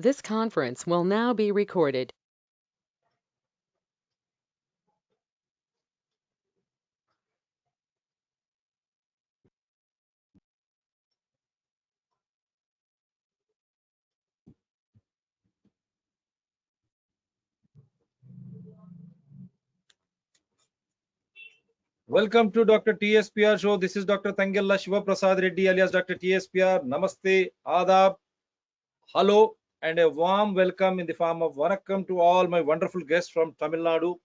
This conference will now be recorded. Welcome to Dr. TSPR show. This is Dr. Tangella Shiva Prasad Reddy alias Dr. TSPR. Namaste, Adab, hello, and a warm welcome in the form of Vanakkam to all my wonderful guests from Tamil Nadu.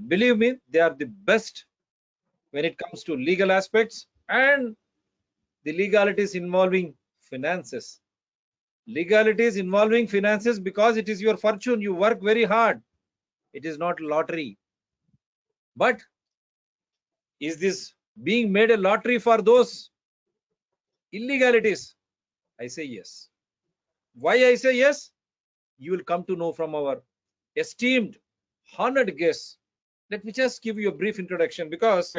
Believe me, they are the best when it comes to legal aspects and the legalities involving finances. Legalities involving finances because it is your fortune. You work very hard. It is not lottery. But is this being made a lottery for those illegalities? I say yes. Why I say yes? You will come to know from our esteemed, honored guests. Let me just give you a brief introduction because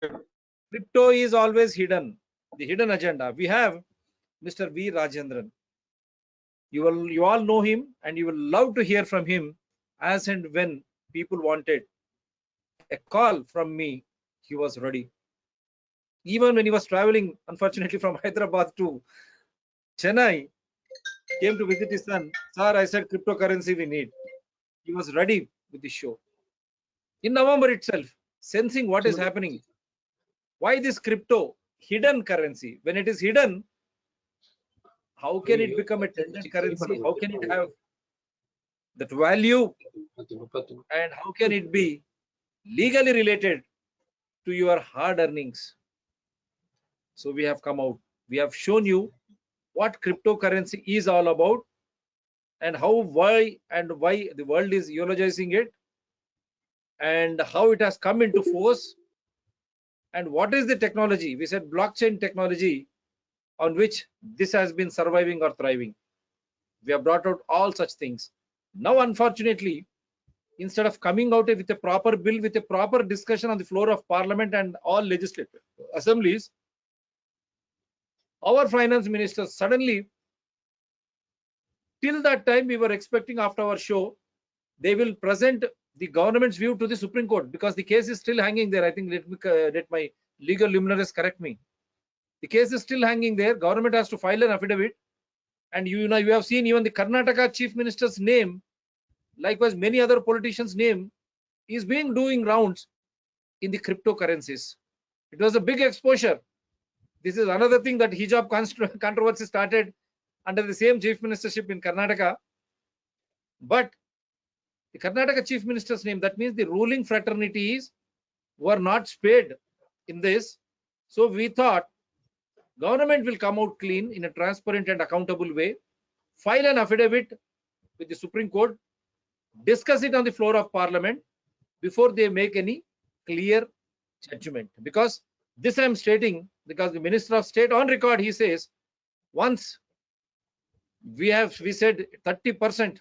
crypto is always hidden, the hidden agenda. We have Mr. V.Rajendran. You all know him and you will love to hear from him as and when people wanted a call from me, he was ready. Even when he was traveling, unfortunately, from Hyderabad to Chennai, came to visit his son. Sir, I said cryptocurrency we need. He was ready with the show. In November itself, sensing what is happening. Why this crypto hidden currency? When it is hidden, how can it become a trended currency? How can it have that value? And how can it be legally related to your hard earnings? So we have come out. We have shown you what cryptocurrency is all about and why the world is eulogizing it and how it has come into force and what is the technology. We said blockchain technology on which this has been surviving or thriving. We have brought out all such things. Now, unfortunately, instead of coming out with a proper bill, with a proper discussion on the floor of parliament and all legislative assemblies, our finance minister suddenly, till that time we were expecting after our show, they will present the government's view to the Supreme Court because the case is still hanging there. I think let my legal luminaries correct me. The case is still hanging there. Government has to file an affidavit. And you have seen even the Karnataka chief minister's name, likewise many other politicians' name, is being doing rounds in the cryptocurrencies. It was a big exposure. This is another thing that hijab controversy started under the same chief ministership in Karnataka. But the Karnataka chief minister's name, that means the ruling fraternities were not spared in this. So we thought government will come out clean in a transparent and accountable way, file an affidavit with the Supreme Court, discuss it on the floor of Parliament before they make any clear judgment. Because this I am stating because the Minister of State on record, he says, once we said 30%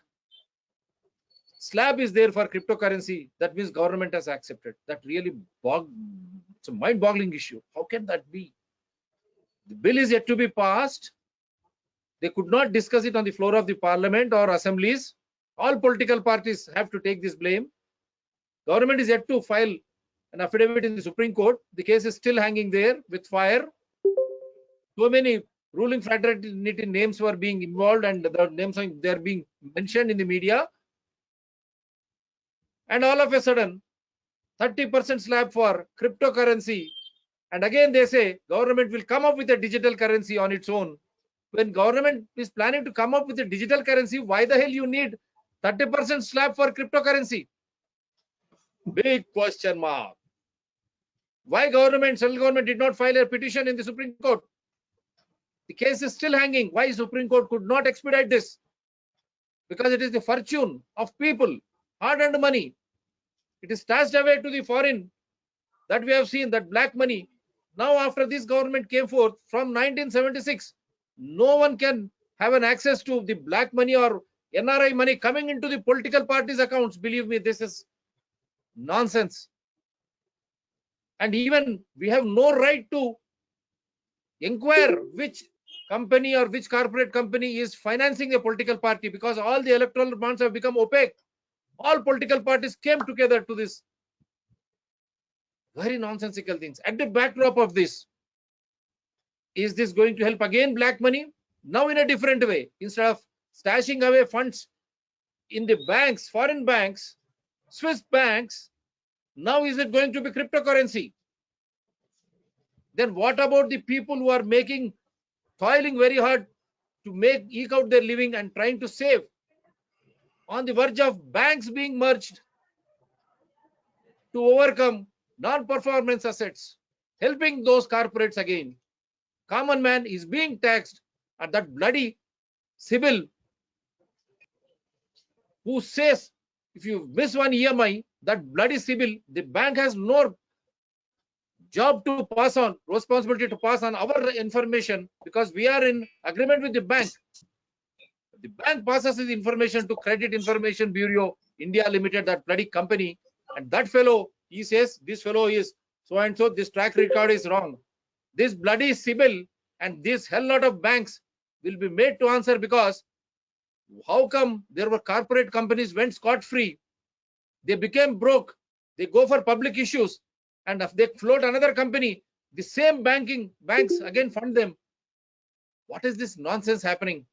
slab is there for cryptocurrency, that means government has accepted. That really it's a mind-boggling issue. How can that be? The bill is yet to be passed. They could not discuss it on the floor of the parliament or assemblies. All political parties have to take this blame. Government is yet to file an affidavit in the Supreme Court. The case is still hanging there with fire. So many ruling fraternity names were being involved and the names they're being mentioned in the media. And all of a sudden, 30% slab for cryptocurrency. And again, they say government will come up with a digital currency on its own. When government is planning to come up with a digital currency, why the hell you need 30% slab for cryptocurrency? Big question mark. Why central government did not file a petition in the Supreme Court? The case is still hanging. Why Supreme Court could not expedite this? Because it is the fortune of people, hard-earned money. It is stashed away to the foreign. That we have seen, that black money. Now, after this government came forth from 1976, no one can have an access to the black money or NRI money coming into the political parties' accounts. Believe me, this is nonsense. And even we have no right to inquire which company or which corporate company is financing a political party, because all the electoral bonds have become opaque. All political parties came together to this very nonsensical things. At the backdrop of this, is this going to help again black money? Now in a different way. Instead of stashing away funds in the banks, foreign banks, Swiss banks, now is it going to be cryptocurrency? Then what about the people who are toiling very hard to eke out their living and trying to save, on the verge of banks being merged to overcome non-performance assets, helping those corporates again? Common man is being taxed at that bloody Sibyl, who says if you miss one EMI, that bloody Sibyl, the bank has no job to pass on, responsibility to pass on our information, because we are in agreement with the bank. The bank passes the information to Credit Information Bureau India Limited, that bloody company, and that fellow, he says this fellow is so and so, this track record is wrong. This bloody Sibyl and this hell lot of banks will be made to answer, because how come there were corporate companies went scot-free, they became broke, they go for public issues, and if they float another company, the same banks again fund them. What is this nonsense happening?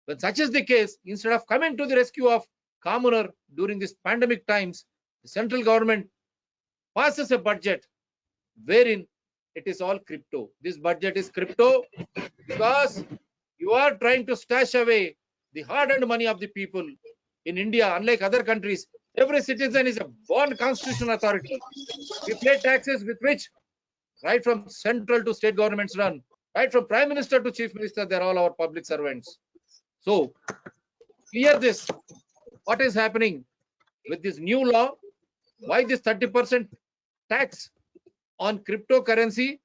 When such is the case, instead of coming to the rescue of commoner during these pandemic times, the central government passes a budget wherein it is all crypto. This budget is crypto because you are trying to stash away the hard-earned money of the people. In India, unlike other countries, every citizen is a born constitutional authority. We pay taxes with which, right from central to state governments run, right from prime minister to chief minister, they're all our public servants. So clear this, what is happening with this new law, why this 30% tax on cryptocurrency,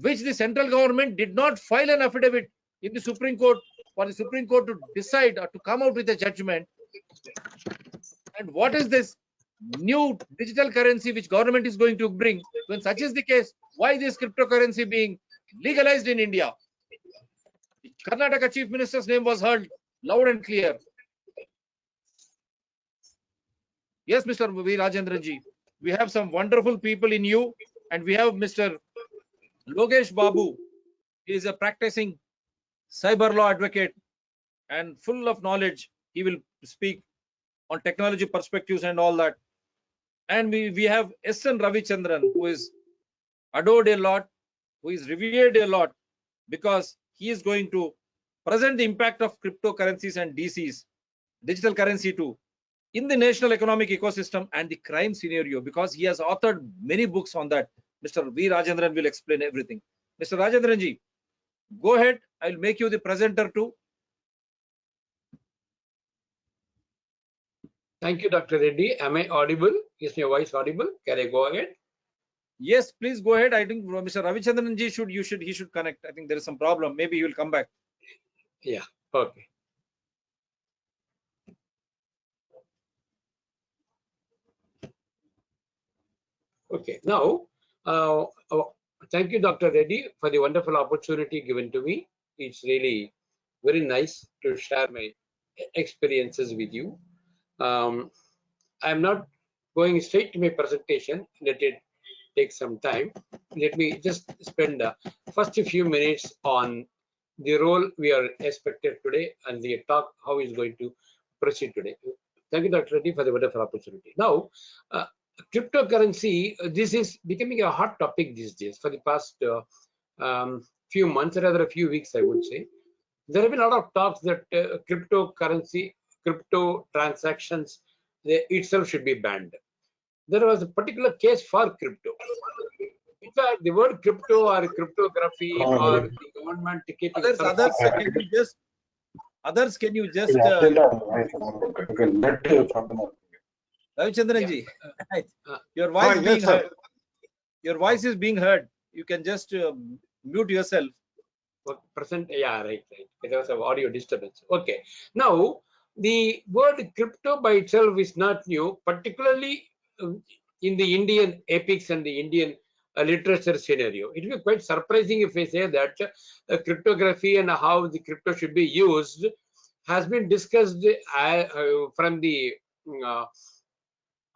which the central government did not file an affidavit in the Supreme Court for the Supreme Court to decide or to come out with a judgment. And what is this new digital currency which government is going to bring? When such is the case, why this cryptocurrency being legalized in India? The Karnataka Chief Minister's name was heard loud and clear. Yes, Mr. V.Rajendran-ji, we have some wonderful people in you, and we have Mr. Logesh Babu. He is a practicing cyber law advocate and full of knowledge. He will speak on technology perspectives and all that. And we have S.N. Ravichandran, who is adored a lot, who is revered a lot, because he is going to present the impact of cryptocurrencies and DCs, digital currency too, in the national economic ecosystem and the crime scenario, because he has authored many books on that. Mr. V.Rajendran will explain everything. Mr. Rajendran ji, go ahead. I'll make you the presenter too. Thank you, Dr. Reddy. Am I audible? Is my voice audible? Can I go ahead? Yes, please go ahead. I think Mr. Ravichandran ji he should connect. I think there is some problem. Maybe he will come back. Yeah. Okay. Okay. Now, thank you, Dr. Reddy, for the wonderful opportunity given to me. It's really very nice to share my experiences with you. I'm not going straight to my presentation. Let it take some time. Let me just spend the first few minutes on the role we are expected today and the talk how is going to proceed today. Thank you, Dr. Reddy, for the wonderful opportunity. Now, cryptocurrency, this is becoming a hot topic these days for the past few months, or rather a few weeks, I would say. There have been a lot of talks that cryptocurrency, crypto transactions itself should be banned. There was a particular case for crypto. In fact, the word crypto or cryptography or the government keeping others, can you just Ravichandran ji, your voice yes, being sir. heard. Your voice is being heard. You can just mute yourself. Present, yeah, right. There was an audio disturbance. Okay. Now, the word crypto by itself is not new, particularly in the Indian epics and the Indian literature scenario. It will be quite surprising if I say that cryptography and how the crypto should be used has been discussed from the uh,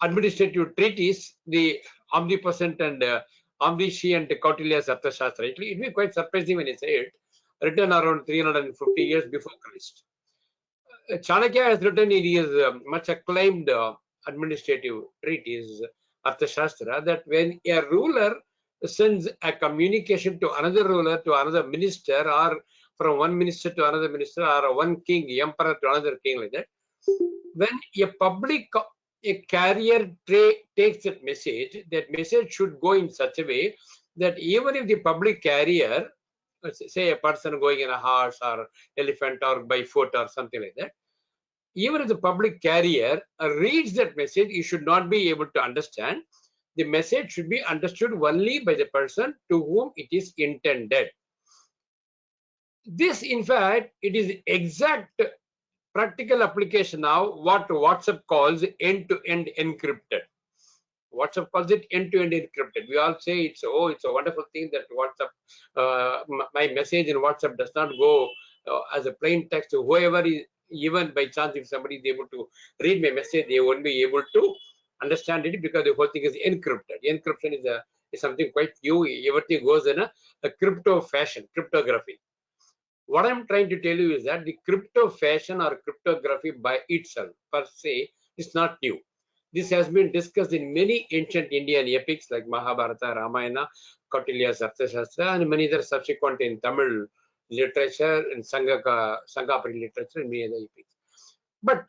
administrative treaties, the omnipotent and omniscient Kautilya's Arthashastra. It will be quite surprising when I say it, written around 350 years before Christ. Chanakya has written in his much acclaimed administrative treatise, Arthashastra, that when a ruler sends a communication to another ruler, to another minister, or from one minister to another minister, or one king, emperor to another king, like that, when a carrier takes that message should go in such a way that even if the public carrier, say a person going in a horse or elephant or by foot or something like that, even if the public carrier reads that message, he should not be able to understand. The message should be understood only by the person to whom it is intended. This, in fact, it is exact practical application now what WhatsApp calls end-to-end encrypted. WhatsApp calls it end-to-end encrypted. We all say it's a wonderful thing that WhatsApp, my message in WhatsApp does not go as a plain text to whoever is, even by chance if somebody is able to read my message, they won't be able to understand it because the whole thing is encrypted. Encryption is something quite new. Everything goes in a crypto fashion, cryptography. What I'm trying to tell you is that the crypto fashion or cryptography by itself per se is not new. This has been discussed in many ancient Indian epics like Mahabharata, Ramayana, Kautilya's Arthashastra, and many other subsequent in Tamil literature and Sangapuri literature and many other epics. But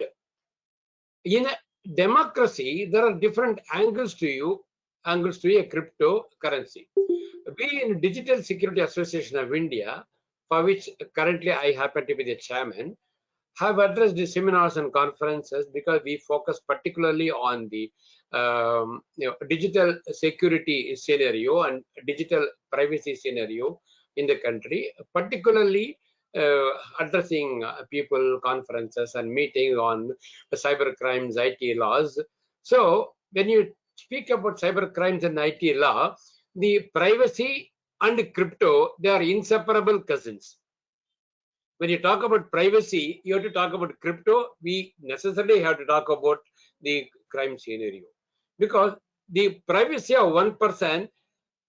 in a democracy, there are different angles to a cryptocurrency. We in Digital Security Association of India, for which currently I happen to be the chairman, have addressed the seminars and conferences because we focus particularly on the digital security scenario and digital privacy scenario in the country, particularly addressing people, conferences and meetings on cyber crimes, IT laws. So when you speak about cyber crimes and IT law, the privacy and crypto, they are inseparable cousins. When you talk about privacy, you have to talk about crypto. We necessarily have to talk about the crime scenario, because the privacy of one person,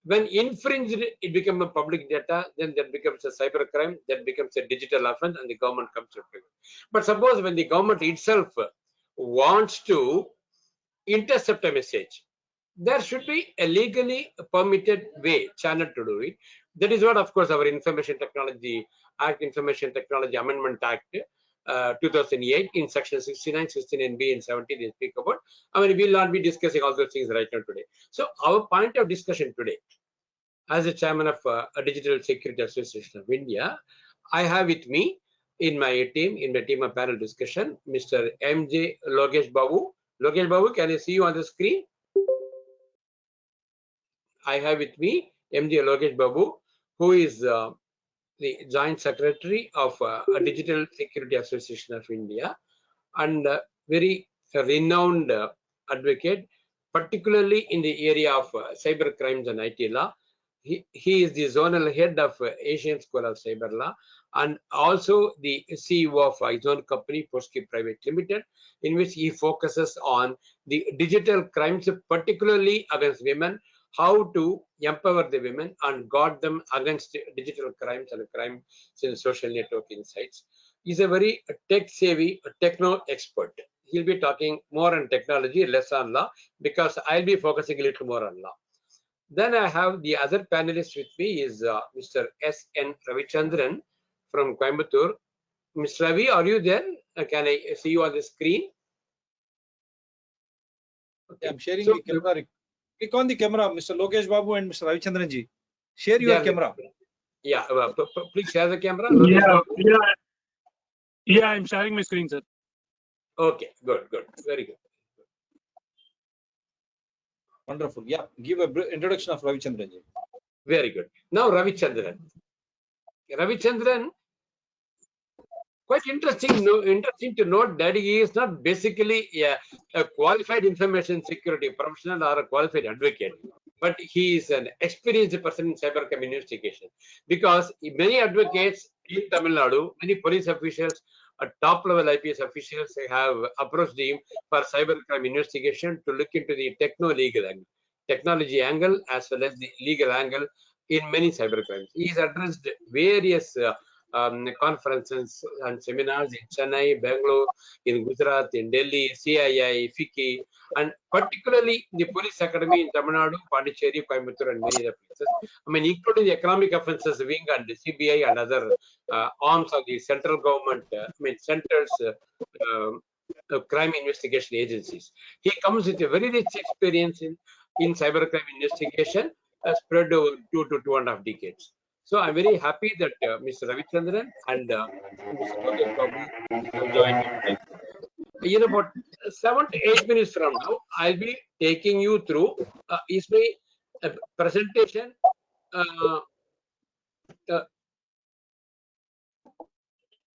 when infringed, it becomes a public data, then that becomes a cyber crime, that becomes a digital offense, and the government comes to it. But suppose when the government itself wants to intercept a message, there should be a legally permitted way, channel to do it. That is what, of course, our Information Technology Act, Information Technology Amendment Act 2008 in section 69, 69B and 70 they speak about. I mean, we will not be discussing all those things right now today. So our point of discussion today, as a chairman of a Digital Security Association of India, I have with me in my team of panel discussion, Mr. M.J. Logesh Babu. Logesh Babu, can I see you on the screen? I have with me M.J. Logesh Babu, who is the Joint Secretary of a Digital Security Association of India and very renowned advocate, particularly in the area of cyber crimes and IT law. He is the zonal head of Asian School of Cyber Law and also the CEO of his own company, Postki Private Limited, in which he focuses on the digital crimes, particularly against women, how to empower the women and guard them against digital crimes and crimes in social networking sites. He's a very tech-savvy, techno expert. He'll be talking more on technology, less on law, because I'll be focusing a little more on law. Then I have the other panelist with me is Mr. S.N. Ravichandran from Coimbatore. Mr. Ravi, are you there? Can I see you on the screen? Okay. I'm sharing the camera. Click on the camera, Mr. Logesh Babu and Mr. Ravichandran ji. Share your camera. Yeah, please share the camera. Yeah, I'm sharing my screen, sir. Okay, good, very good. Wonderful. Yeah, give a introduction of Ravichandran ji. Very good. Now Ravichandran. Ravichandran, quite interesting to note that he is not basically a qualified information security professional or a qualified advocate. but he is an experienced person in cybercrime investigation, because many advocates in Tamil Nadu, many police officials, top level IPS officials have approached him for cybercrime investigation to look into the technology angle as well as the legal angle in many cybercrimes. He has addressed various conferences and seminars in Chennai, Bangalore, in Gujarat, in Delhi, CII, FICCI, and particularly the police academy in Tamil Nadu, Pondicherry, Coimbatore, and many other places. I mean, including the economic offences wing and the CBI and other arms of the central government, centers, crime investigation agencies. He comes with a very rich experience in cybercrime investigation, spread over 2 to 2.5 decades. So I'm very happy that Mr. Ravichandran and Mr. Logesh Babu have joined me. In about 7 to 8 minutes from now, I'll be taking you through is my presentation.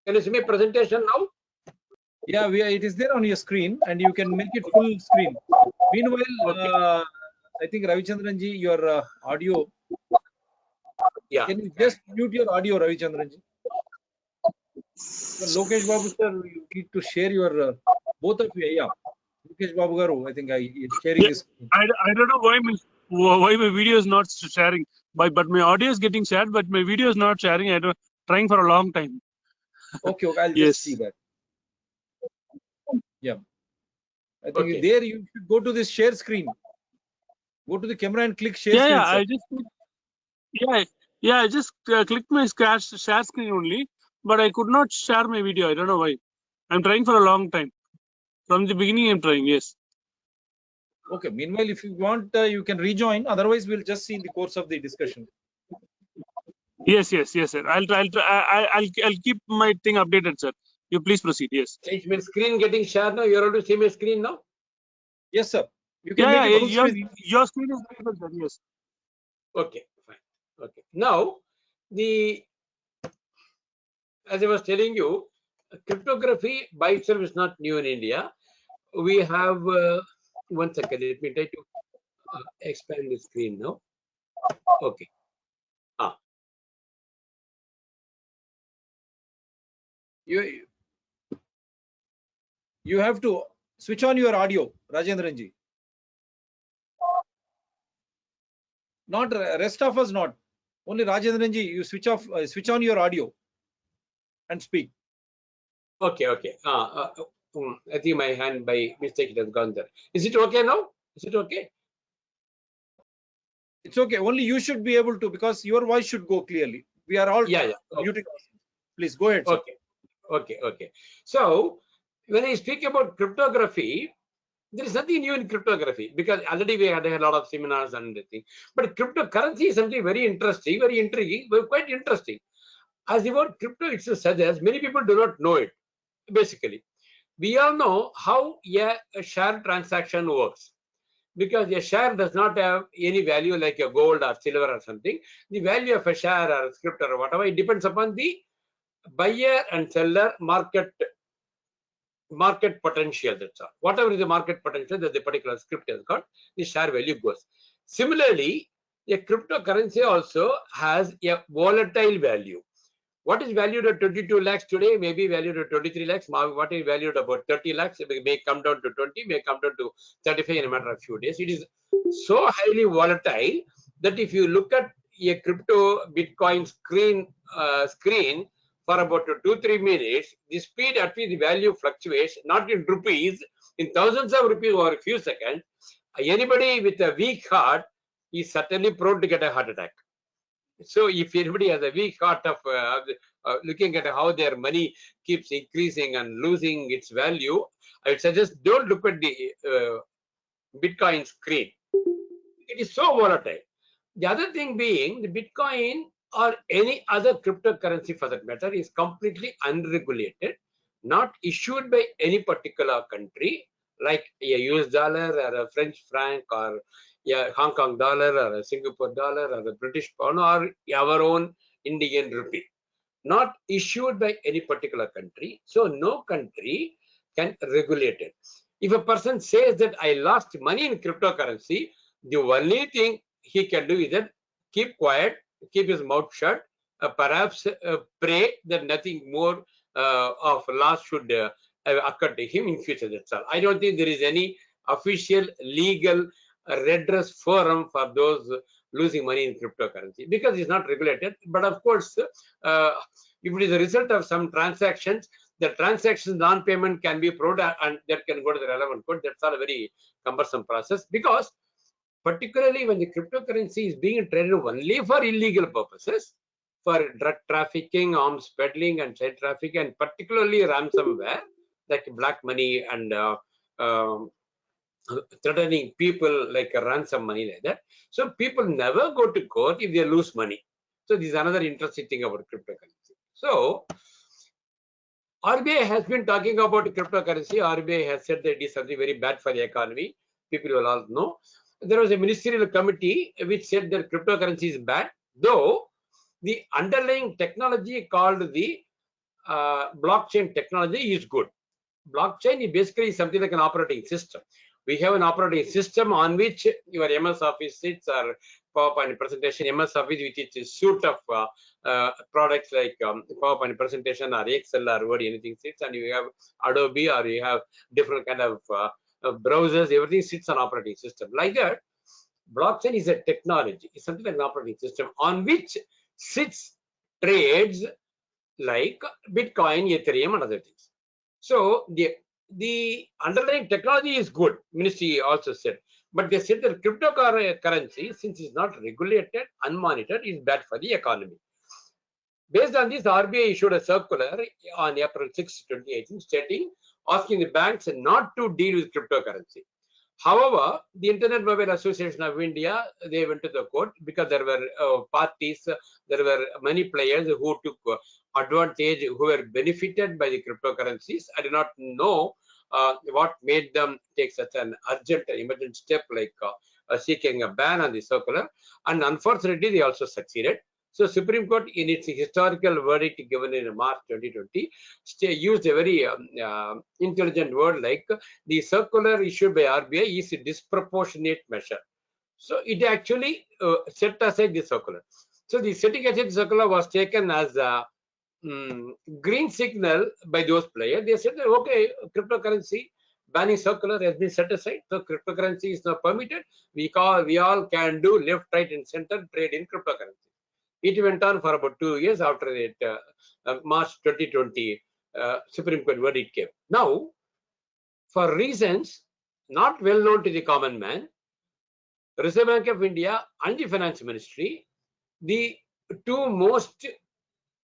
Can you see my presentation now? Yeah, it is there on your screen, and you can make it full screen. Meanwhile, Okay. I think Ravichandran ji, your audio. Yeah. Can you just mute your audio, Ravichandran ji? Logesh Babu sir, you need to share your both of you. Yeah, Logesh Babu garu, I think is sharing his. I don't know why my video is not sharing, but my audio is getting shared, but my video is not sharing. I don't trying for a long time. Okay, I'll just Yes. see that. Yeah, I think there you should go to this share screen. Go to the camera and click share screen. I just clicked my share screen only, but I could not share my video. I don't know why. I'm trying for a long time. From the beginning, I'm trying. Yes. Okay. Meanwhile, if you want, you can rejoin. Otherwise, we'll just see in the course of the discussion. Yes, sir. I'll keep my thing updated, sir. You please proceed. Yes. Is my screen getting shared now? You're able to see my screen now? Yes, sir. You can make it full screen. Your screen is visible, sir. Yes. Okay, fine. Okay. Now, as I was telling you, cryptography by itself is not new in India. We have, one second, let me try to expand the screen now. Okay. You have to switch on your audio, Rajendran ji. Not rest of us, not only Rajendran ji. You switch on your audio and speak. Okay. I think my hand by mistake it has gone there. Is it okay now? Is it okay? It's okay. Only you should be able to, because your voice should go clearly. We are all Okay. muting. Please go ahead, sir. Okay. So when I speak about cryptography, there is nothing new in cryptography, because already we had a lot of seminars and things. But cryptocurrency is something very interesting, very intriguing, but quite interesting. As the word crypto itself suggests, many people do not know it. Basically, we all know how a share transaction works, because a share does not have any value like a gold or silver or something. The value of a share or a script or whatever, it depends upon the buyer and seller market potential. That's all. Whatever is the market potential that the particular script has got, the share value goes. Similarly, a cryptocurrency also has a volatile value. What is valued at 22 lakhs today may be valued at 23 lakhs. What is valued about 30 lakhs may come down to 20, may come down to 35 in a matter of few days. It is so highly volatile that if you look at a crypto Bitcoin screen for about 2-3 minutes, the speed at which the value fluctuates, not in rupees, in thousands of rupees over a few seconds. Anybody with a weak heart is certainly prone to get a heart attack. So if anybody has a weak heart of looking at how their money keeps increasing and losing its value, I would suggest don't look at the Bitcoin screen. It is so volatile. The other thing being, the Bitcoin or any other cryptocurrency for that matter is completely unregulated, not issued by any particular country, like a US dollar or a French franc or a Hong Kong dollar or a Singapore dollar or a British pound or our own Indian rupee. Not issued by any particular country, so no country can regulate it. If a person says that I lost money in cryptocurrency, the only thing he can do is that keep quiet, keep his mouth shut, perhaps pray that nothing more of loss should occur to him in future. That's all. I don't think there is any official legal redress forum for those losing money in cryptocurrency because it's not regulated. But of course, if it is a result of some transactions, the transaction non-payment can be proved and that can go to the relevant court. That's all a very cumbersome process because particularly when the cryptocurrency is being traded only for illegal purposes, for drug trafficking, arms peddling, and child trafficking, and particularly ransomware, like black money and threatening people like a ransom money like that. So people never go to court if they lose money. So this is another interesting thing about cryptocurrency. So RBI has been talking about cryptocurrency. RBI has said that it is something very bad for the economy. People will all know. There was a ministerial committee which said that cryptocurrency is bad, though the underlying technology called the blockchain technology is good. Blockchain is basically something like an operating system. We have an operating system on which your MS Office sits, or PowerPoint presentation, MS Office, which is a suite of products like PowerPoint presentation or Excel or Word, anything sits, and you have Adobe or you have different kind of browsers, everything sits on operating system. Like that, blockchain is a technology, it's something like an operating system on which sits trades like Bitcoin, Ethereum, and other things. So the underlying technology is good, ministry also said, but they said that cryptocurrency, since it's not regulated, unmonitored, is bad for the economy. Based on this, RBI issued a circular on April 6, 2018, stating, asking the banks not to deal with cryptocurrency. However, the Internet Mobile Association of India, they went to the court because there were parties, there were many players who took advantage, who were benefited by the cryptocurrencies. I do not know what made them take such an urgent, emergent step like seeking a ban on the circular. And unfortunately, they also succeeded. So Supreme Court, in its historical verdict given in March 2020, used a very intelligent word like the circular issued by RBI is a disproportionate measure. So it actually set aside the circular. So the setting aside the circular was taken as a green signal by those players. They said that, okay, cryptocurrency banning circular has been set aside. So cryptocurrency is now permitted. We all can do left, right, and center trade in cryptocurrency. It went on for about 2 years after it, March 2020 Supreme Court verdict came. Now, for reasons not well known to the common man, Reserve Bank of India and the Finance Ministry, the two most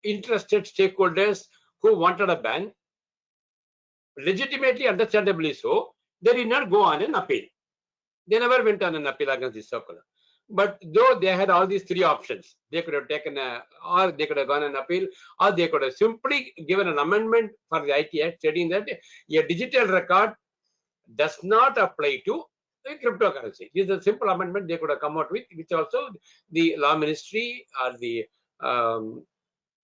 interested stakeholders who wanted a ban, legitimately, understandably so, they did not go on an appeal. They never went on an appeal against the circular. But though they had all these three options, they could have taken or they could have gone an appeal, or they could have simply given an amendment for the IT Act stating that a digital record does not apply to the cryptocurrency. This is a simple amendment they could have come out with, which also the law ministry or the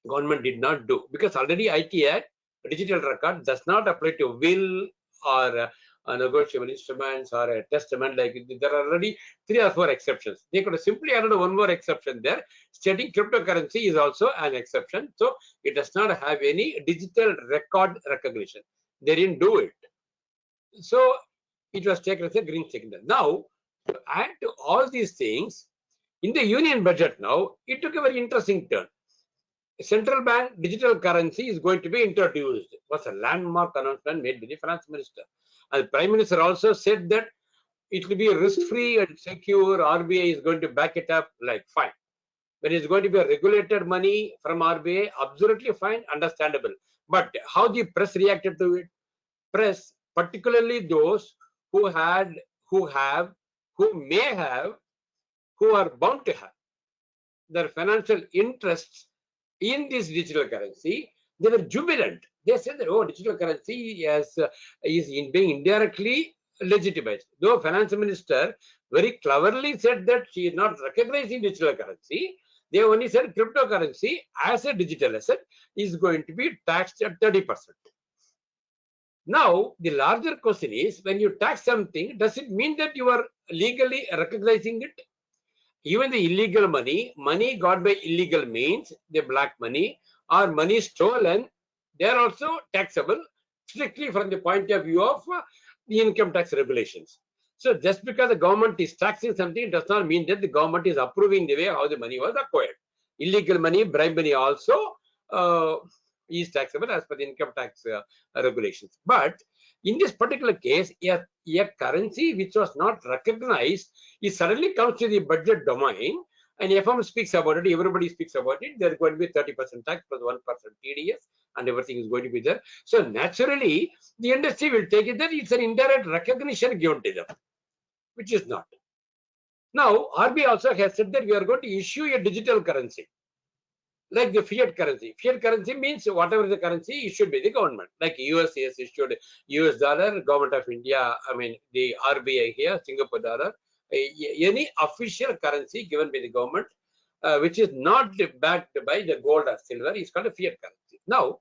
government did not do, because already IT Act, digital record, does not apply to will or negotiable instruments or a testament. Like there are already 3 or 4 exceptions. They could have simply added one more exception there, stating cryptocurrency is also an exception. So it does not have any digital record recognition. They didn't do it. So it was taken as a green signal. Now, to add to all these things, in the union budget now, it took a very interesting turn. Central bank digital currency is going to be introduced. It was a landmark announcement made by the finance minister. And the Prime Minister also said that it will be risk-free and secure. RBI is going to back it up, like fine. When it's going to be a regulated money from RBI, absolutely fine, understandable. But how the press reacted to it? Press, particularly those who are bound to have their financial interests in this digital currency, they were jubilant. They said that, oh, digital currency is being indirectly legitimized. Though finance minister very cleverly said that she is not recognizing digital currency, they only said cryptocurrency as a digital asset is going to be taxed at 30%. Now, the larger question is, when you tax something, does it mean that you are legally recognizing it? even the illegal money got by illegal means, the black money or money stolen, they are also taxable strictly from the point of view of the income tax regulations. So just because the government is taxing something does not mean that the government is approving the way how the money was acquired. Illegal money, bribe money also is taxable as per the income tax regulations. But in this particular case, a currency which was not recognized, it suddenly comes to the budget domain, and FM speaks about it, everybody speaks about it. There's going to be 30% tax plus 1% TDS, and everything is going to be there. So naturally, the industry will take it that it's an indirect recognition given to them, which is not. Now, RBI also has said that we are going to issue a digital currency, like the fiat currency. Fiat currency means whatever the currency issued by the government. Like US has issued US dollar, government of India, I mean the RBI here, Singapore dollar, any official currency given by the government, which is not backed by the gold or silver, is called a fiat currency. Now,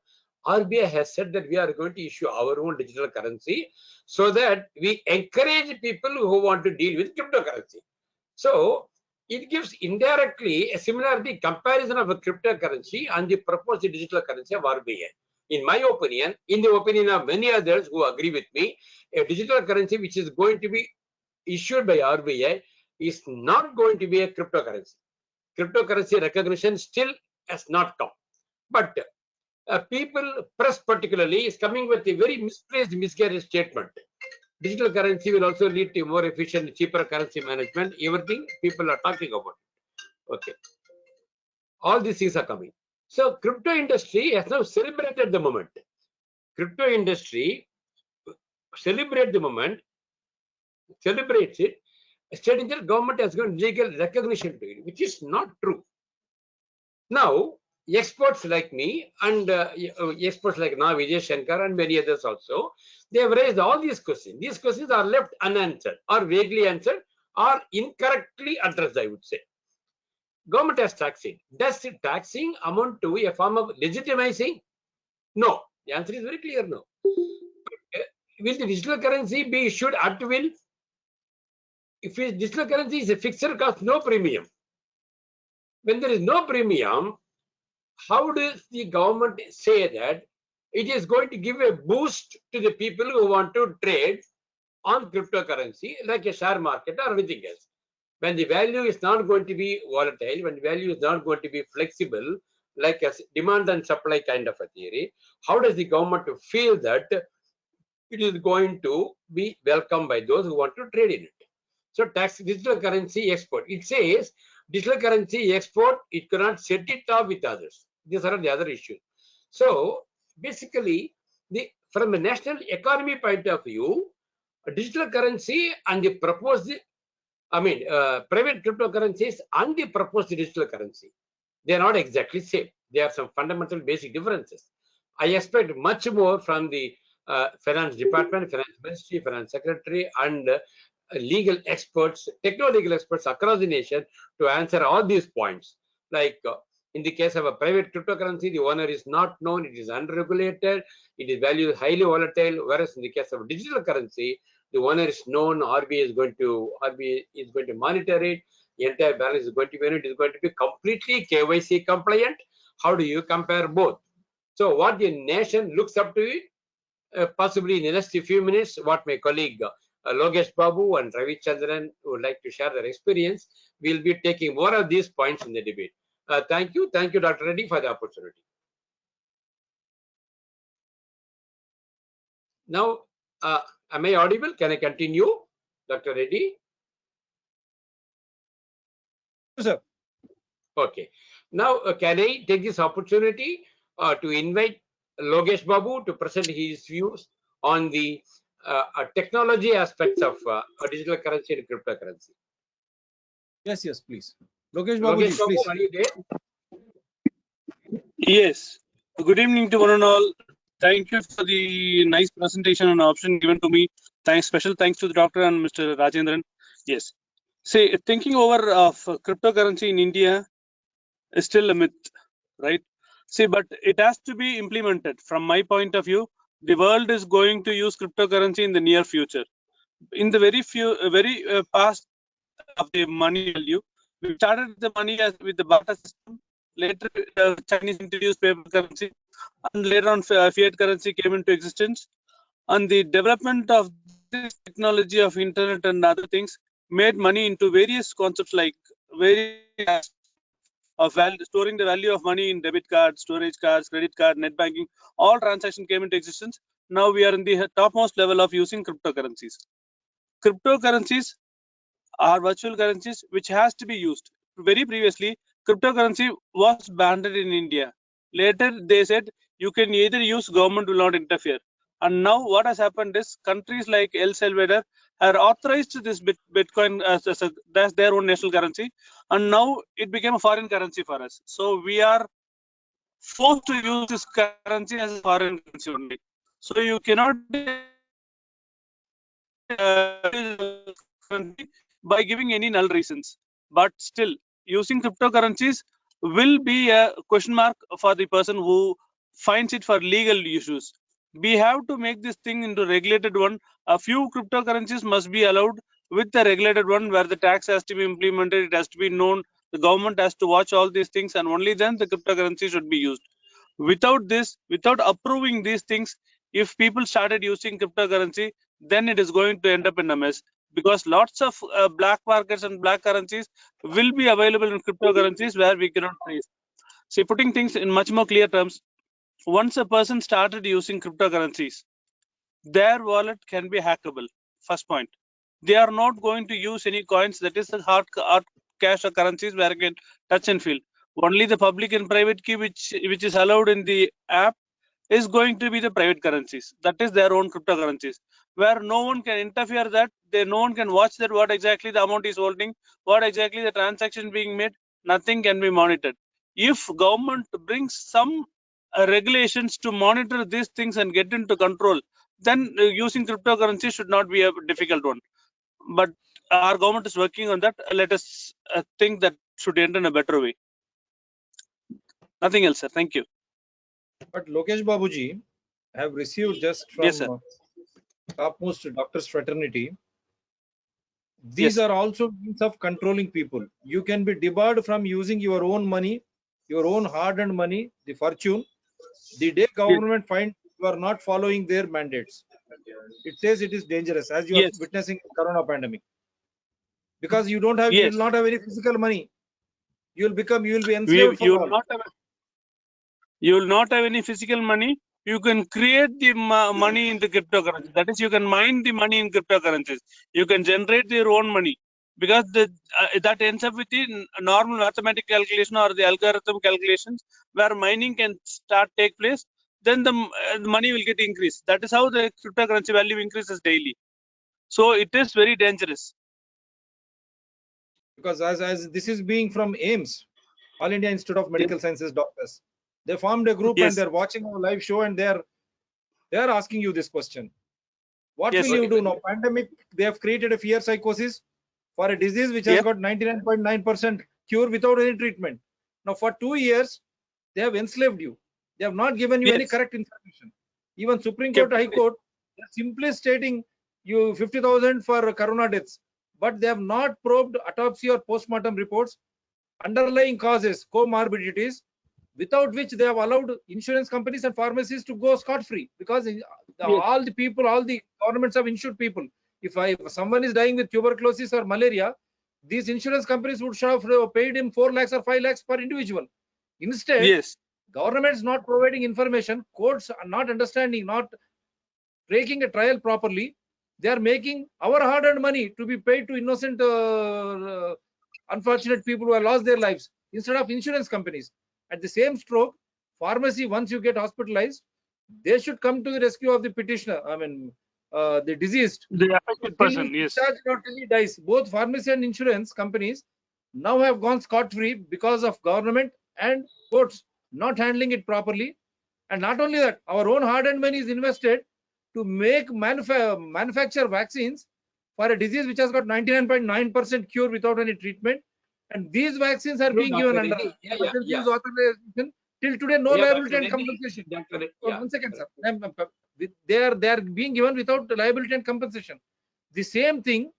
RBI has said that we are going to issue our own digital currency so that we encourage people who want to deal with cryptocurrency. So it gives indirectly a similarity comparison of a cryptocurrency and the proposed digital currency of RBI. In my opinion, in the opinion of many others who agree with me, a digital currency which is going to be issued by RBI is not going to be a cryptocurrency. Cryptocurrency recognition still has not come. But people, press particularly, is coming with a very misplaced, misguided statement. Digital currency will also lead to more efficient, cheaper currency management. Everything people are talking about. Okay. All these things are coming. So crypto industry has now celebrated the moment. Crypto industry celebrates it, stating that government has given legal recognition to it, which is not true. Now, experts like me and experts like now Vijay Shankar and many others also, they have raised all these questions. These questions are left unanswered or vaguely answered or incorrectly addressed, I would say. Government has taxing. Does taxing amount to a form of legitimizing? No. The answer is very clear, no. Will the digital currency be issued at will? If digital currency is a fixed cost, no premium. When there is no premium, how does the government say that it is going to give a boost to the people who want to trade on cryptocurrency, like a share market or anything else? When the value is not going to be volatile, when the value is not going to be flexible, like a demand and supply kind of a theory, how does the government feel that it is going to be welcomed by those who want to trade in it? So tax digital currency export. It says digital currency export, it cannot set it off with others. These are the other issues. So basically, from a national economy point of view, a digital currency and the proposed, private cryptocurrencies and the proposed digital currency, they are not exactly same. There are some fundamental basic differences. I expect much more from the finance department, finance ministry, finance secretary, and legal experts, techno-legal experts across the nation to answer all these points. Like in the case of a private cryptocurrency, the owner is not known, it is unregulated, it is valued highly volatile, whereas in the case of digital currency, the owner is known, RBI is going to monitor it, the entire balance is going to be, it is going to be completely KYC compliant. How do you compare both? So what the nation looks up to it, possibly in the next few minutes, what my colleague Logesh Babu and Ravichandran would like to share their experience. We'll be taking more of these points in the debate. Thank you, Dr. Reddy, for the opportunity. Now, am I audible? Can I continue, Dr. Reddy? Yes, sir. Okay. Now, can I take this opportunity to invite Logesh Babu to present his views on the technology aspects of digital currency and cryptocurrency? Yes, please. Logesh Babu, Logesh Babu, please. are you there? Yes. Good evening to one and all. Thank you for the nice presentation and option given to me. Special thanks to the doctor and Mr. Rajendran. Yes. See, thinking over of cryptocurrency in India is still a myth, right? See, but it has to be implemented. From my point of view, the world is going to use cryptocurrency in the near future. In the very past of the money value, We started the money as with the barter system. Later, Chinese introduced paper currency, and later on, fiat currency came into existence. And the development of this technology of internet and other things made money into various concepts like various of value, storing the value of money in debit cards, storage cards, credit card, net banking. All transactions came into existence. Now we are in the topmost level of using cryptocurrencies. Cryptocurrencies are virtual currencies which has to be used. Very previously, cryptocurrency was banned in India. Later, they said you can either use, government will not interfere. And now what has happened is countries like El Salvador have authorized this Bitcoin as their own national currency, and now it became a foreign currency for us. So we are forced to use this currency as a foreign currency only. So you cannot by giving any null reasons. But still, using cryptocurrencies will be a question mark for the person who finds it for legal issues. We have to make this thing into regulated one. A few cryptocurrencies must be allowed with the regulated one where the tax has to be implemented, it has to be known, the government has to watch all these things, and only then the cryptocurrency should be used. Without this, without approving these things, if people started using cryptocurrency, then it is going to end up in a mess, because lots of black markets and black currencies will be available in cryptocurrencies where we cannot trace. See, putting things in much more clear terms, once a person started using cryptocurrencies, their wallet can be hackable. First point. They are not going to use any coins, that is the hard cash or currencies where you can touch and feel. Only the public and private key which is allowed in the app is going to be the private currencies. That is their own cryptocurrencies, where no one can interfere that, no one can watch that what exactly the amount is holding, what exactly the transaction being made, nothing can be monitored. If government brings some regulations to monitor these things and get into control, then using cryptocurrency should not be a difficult one. But our government is working on that. Let us think that should end in a better way. Nothing else, sir. Thank you. But Logesh Babuji, I have received just from Yes, sir. topmost doctors fraternity. These Yes. are also means of controlling people. You can be debarred from using your own money, your own hard-earned money, the fortune. The day government finds you are not following their mandates, it says it is dangerous, as you are Yes. witnessing Corona pandemic. Because you don't have, you Yes. will not have any physical money. You will be enslaved You for all. will not have any physical money. You can create the money in the cryptocurrency. That is, you can mine the money in cryptocurrencies. You can generate your own money, because that ends up with the normal mathematical calculation or the algorithm calculations where mining can take place. Then the money will get increased. That is how the cryptocurrency value increases daily. So it is very dangerous. Because as this is being from AIMS, All India Institute of Medical Sciences doctors, they formed a group and they're watching our live show and they're asking you this question. What will you do now? Pandemic, they have created a fear psychosis for a disease which has got 99.9% cure without any treatment. Now for 2 years, they have enslaved you. They have not given you any correct information. Even Supreme Court, High Court, they are simply stating you 50,000 for corona deaths, but they have not probed autopsy or postmortem reports, underlying causes, comorbidities, without which they have allowed insurance companies and pharmacies to go scot-free, because all the people, all the governments have insured people. If someone is dying with tuberculosis or malaria, these insurance companies would have paid him 4 lakhs or 5 lakhs per individual. Instead, government is not providing information, courts are not understanding, not taking a trial properly. They are making our hard-earned money to be paid to innocent, unfortunate people who have lost their lives instead of insurance companies. At the same stroke, pharmacy, once you get hospitalized, they should come to the rescue of the petitioner. I mean, the deceased, the affected person. Yes. Not really dies. Both pharmacy and insurance companies now have gone scot-free because of government and courts not handling it properly. And not only that, our own hard-earned money is invested to make manufacture vaccines for a disease which has got 99.9% cure without any treatment. And these vaccines are being given under emergency use authorization. Till today, no liability and compensation. One second, sir. They are being given without liability and compensation. The same thing,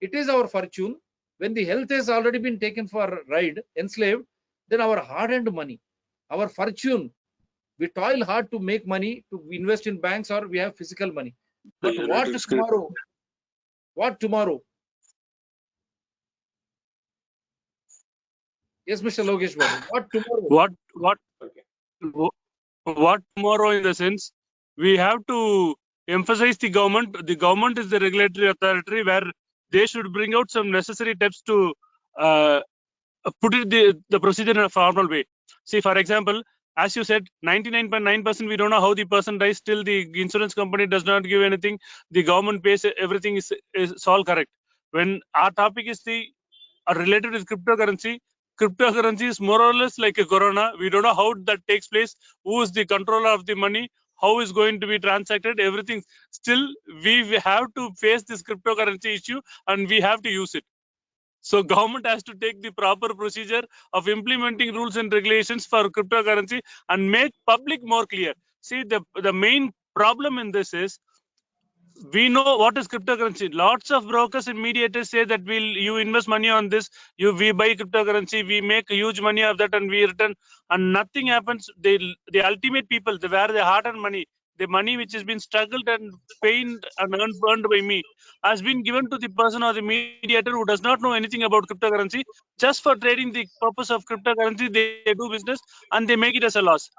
it is our fortune. When the health has already been taken for ride, enslaved, then our hard-earned money, our fortune, we toil hard to make money to invest in banks or we have physical money. But Yeah, what that is correct. tomorrow? What tomorrow? Yes, Mr. Logesh Babu. What tomorrow? What tomorrow in the sense we have to emphasize the government. The government is the regulatory authority where they should bring out some necessary steps to uh, put it the procedure in a formal way. See, for example, as you said, 99.9% we don't know how the person dies. Still, the insurance company does not give anything. The government pays everything is all correct. When our topic is related with cryptocurrency, cryptocurrency is more or less like a corona. We don't know how that takes place. Who is the controller of the money? How is going to be transacted? Everything. Still, we have to face this cryptocurrency issue and we have to use it. So government has to take the proper procedure of implementing rules and regulations for cryptocurrency and make public more clear. See, the main problem in this is we know what is cryptocurrency. Lots of brokers and mediators say that you invest money on this, we buy cryptocurrency, we make huge money of that and we return, and nothing happens. The ultimate people, where the hard-earned money, the money which has been struggled and paid and earned by me, has been given to the person or the mediator who does not know anything about cryptocurrency. Just for trading the purpose of cryptocurrency, they do business and they make it as a loss.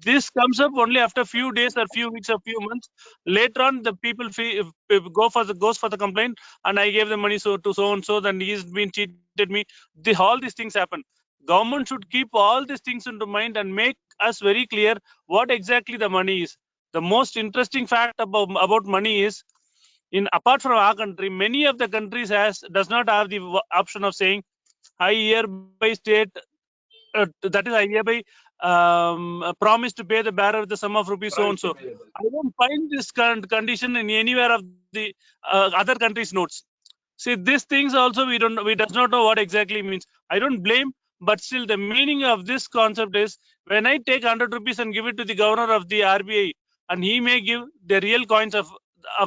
This comes up only after few days or few weeks or few months. Later on, the people goes for the complaint, and I gave the money to so and so, then he's been cheated me. All these things happen. Government should keep all these things into mind and make us very clear what exactly the money is. The most interesting fact about money is, apart from our country, many of the countries does not have the option of saying, I hereby state, that is, I hereby promise to pay the bearer the sum of rupees so and so. I don't find this current condition in anywhere of the other countries' notes. See, these things also we does not know what exactly means. I don't blame, but still the meaning of this concept is, when I take 100 rupees and give it to the governor of the RBI, and he may give the real coins of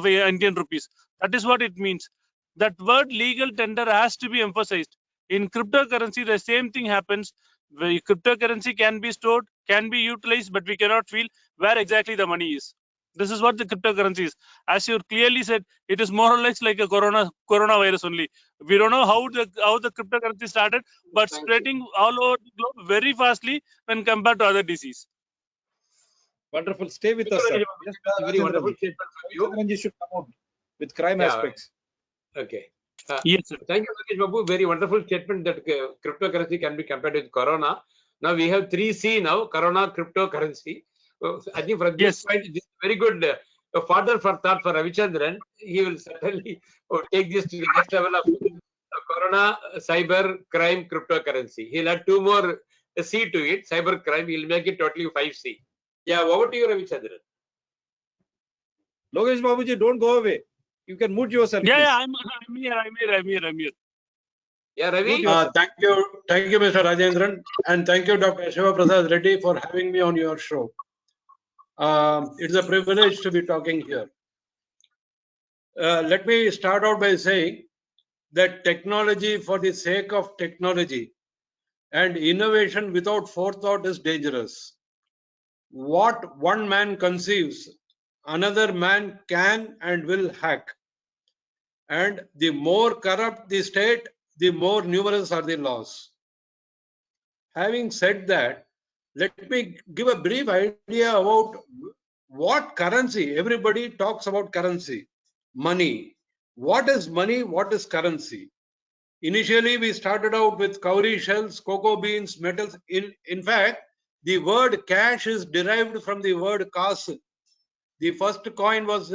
Indian rupees. That is what it means. That word legal tender has to be emphasized. In cryptocurrency, the same thing happens. Where cryptocurrency can be stored, can be utilized, but we cannot feel where exactly the money is. This is what the cryptocurrency is. As you clearly said, it is more or less like a coronavirus only. We don't know how the cryptocurrency started, but spreading all over the globe very fastly when compared to other disease. Wonderful. Stay with us, sir. Yes, Very wonderful statement from you. Rajendran-ji should come out with crime aspects. Okay. Yes, sir. Thank you, Logesh Babu. Very wonderful statement that cryptocurrency can be compared with Corona. Now we have 3C now: Corona, cryptocurrency. I think from this point, this is very good fodder for thought for Ravichandran. He will certainly take this to the next level of Corona, cyber, crime, cryptocurrency. He'll add 2 more C to it, cyber crime. He'll make it totally 5C. Yeah, over to you, Ravichandran. Logesh Babuji, don't go away. You can mute yourself. Yeah, I'm here. Yeah, Ravi. Thank you, Mr. Rajendran, and thank you, Dr. Shiva Prasad Reddy, for having me on your show. It's a privilege to be talking here. Let me start out by saying that technology for the sake of technology and innovation without forethought is dangerous. What one man conceives, another man can and will hack. And the more corrupt the state, the more numerous are the laws. Having said that, let me give a brief idea about what currency. Everybody talks about currency, money. What is money? What is currency? Initially, we started out with cowrie shells, cocoa beans, metals. In fact, the word cash is derived from the word kas. The first coin was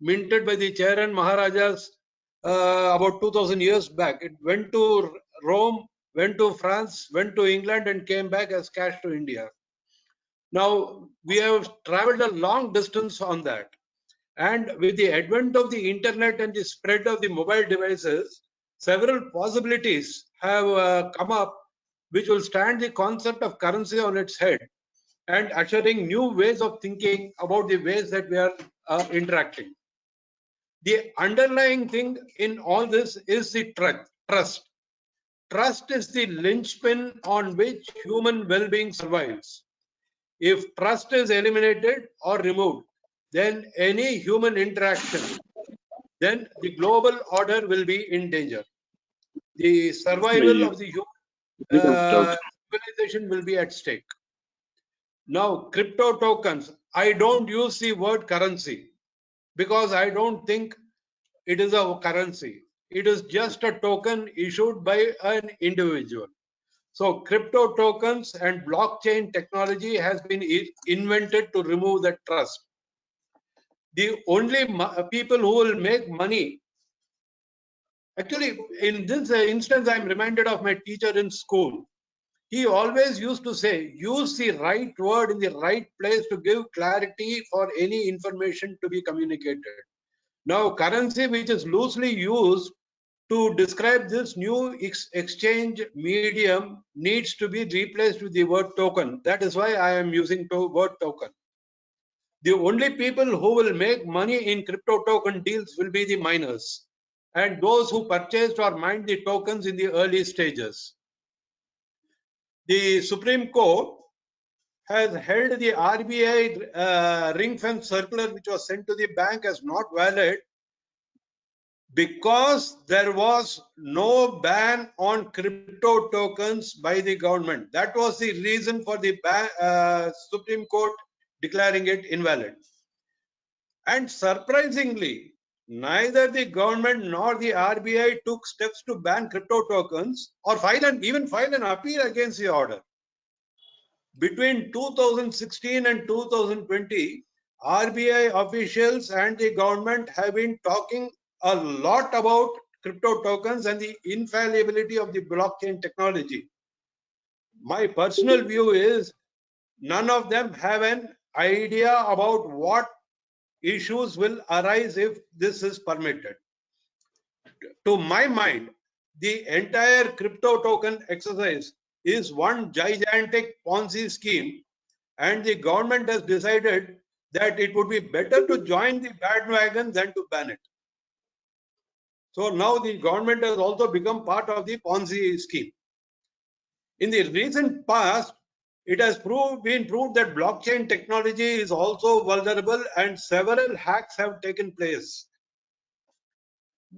minted by the Chairan Maharajas about 2000 years back. It went to Rome, went to France, went to England, and came back as cash to India. Now, we have traveled a long distance on that. And with the advent of the internet and the spread of the mobile devices, several possibilities have come up which will stand the concept of currency on its head and ushering new ways of thinking about the ways that we are interacting. The underlying thing in all this is the truth. trust. Trust is the linchpin on which human well-being survives. If trust is eliminated or removed, then any human interaction, then the global order will be in danger. The survival of the human civilization will be at stake. Now, crypto tokens, I don't use the word currency because I don't think it is a currency. It is just a token issued by an individual. So crypto tokens and blockchain technology has been invented to remove that trust. The only people who will make money, actually in this instance, I'm reminded of my teacher in school. He always used to say, use the right word in the right place to give clarity for any information to be communicated. Now, currency which is loosely used to describe this new exchange medium needs to be replaced with the word token. That is why I am using the word token. The only people who will make money in crypto token deals will be the miners and those who purchased or mined the tokens in the early stages. The Supreme Court has held the RBI ring fence circular which was sent to the bank as not valid because there was no ban on crypto tokens by the government. That was the reason for the Supreme Court declaring it invalid. And surprisingly, neither the government nor the RBI took steps to ban crypto tokens or even file an appeal against the order. Between 2016 and 2020, RBI officials and the government have been talking a lot about crypto tokens and the infallibility of the blockchain technology. My personal view is none of them have an idea about what issues will arise if this is permitted. To my mind, the entire crypto token exercise is one gigantic Ponzi scheme, and the government has decided that it would be better to join the bandwagon than to ban it. So now the government has also become part of the Ponzi scheme. In the recent past, it has been proved that blockchain technology is also vulnerable and several hacks have taken place.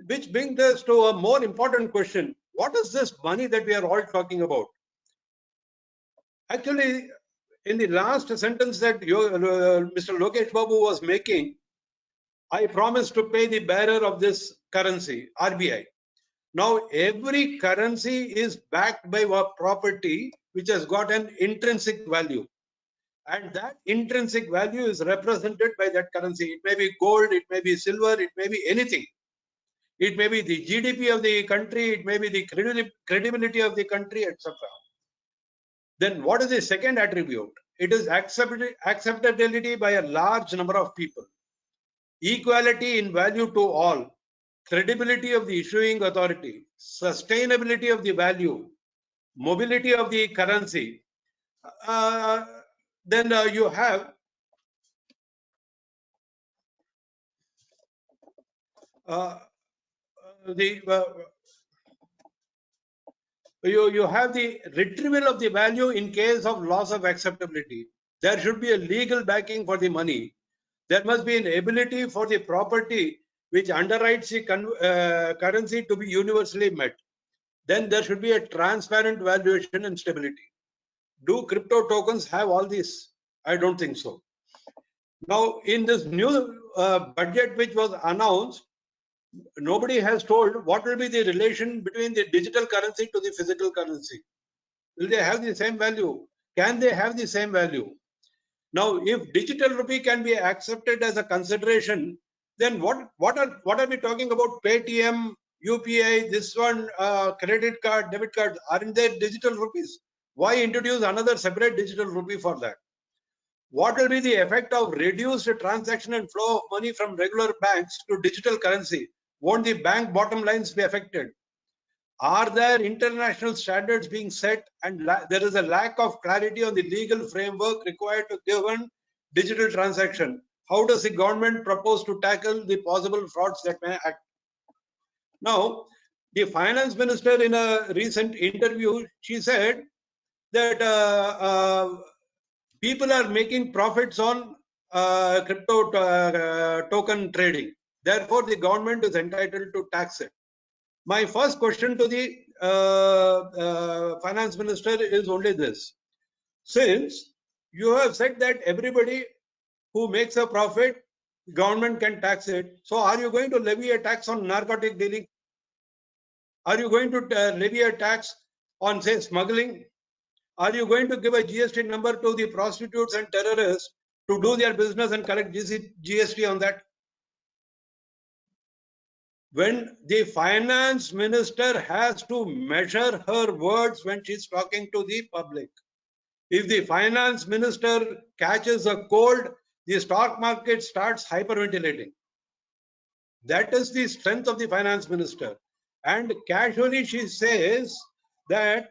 Which brings us to a more important question. What is this money that we are all talking about? Actually, in the last sentence that Mr. Logesh Babu was making, I promised to pay the bearer of this currency, RBI. Now, every currency is backed by a property which has got an intrinsic value. And that intrinsic value is represented by that currency. It may be gold, it may be silver, it may be anything. It may be the GDP of the country, it may be the credibility of the country, etc. Then what is the second attribute? It is acceptability by a large number of people. Equality in value to all. Credibility of the issuing authority. Sustainability of the value. Mobility of the currency. Then you have you have the retrieval of the value in case of loss of acceptability. There should be a legal backing for the money. There must be an ability for the property which underwrites the currency to be universally met. Then there should be a transparent valuation and stability. Do crypto tokens have all this? I don't think so. Now, in this new budget which was announced, nobody has told what will be the relation between the digital currency to the physical currency. Will they have the same value? Can they have the same value? Now, if digital rupee can be accepted as a consideration, then what are we talking about? Paytm, UPI, this one, credit card, debit card, aren't they digital rupees? Why introduce another separate digital rupee for that? What will be the effect of reduced transaction and flow of money from regular banks to digital currency? Won't the bank bottom lines be affected? Are there international standards being set and there is a lack of clarity on the legal framework required to govern digital transaction? How does the government propose to tackle the possible frauds that may act? Now, The finance minister in a recent interview, she said that people are making profits on crypto token trading. Therefore, the government is entitled to tax it. My first question to the finance minister is only this. Since you have said that everybody who makes a profit, government can tax it. So are you going to levy a tax on narcotic dealing? Are you going to levy a tax on, say, smuggling? Are you going to give a GST number to the prostitutes and terrorists to do their business and collect GST on that? When the finance minister has to measure her words when she's talking to the public. If the finance minister catches a cold, the stock market starts hyperventilating. That is the strength of the finance minister. And casually she says that,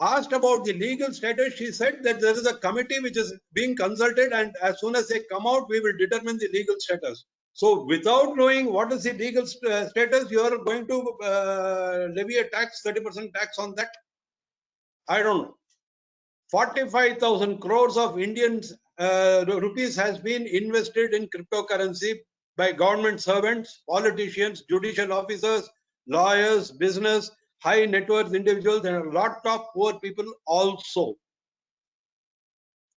asked about the legal status, she said that there is a committee which is being consulted, and as soon as they come out, we will determine the legal status. So without knowing what is the legal status, you are going to levy a tax, 30% tax on that? I don't know. 45,000 crores of Indian rupees has been invested in cryptocurrency by government servants, politicians, judicial officers, lawyers, business, high net worth individuals, and a lot of poor people also.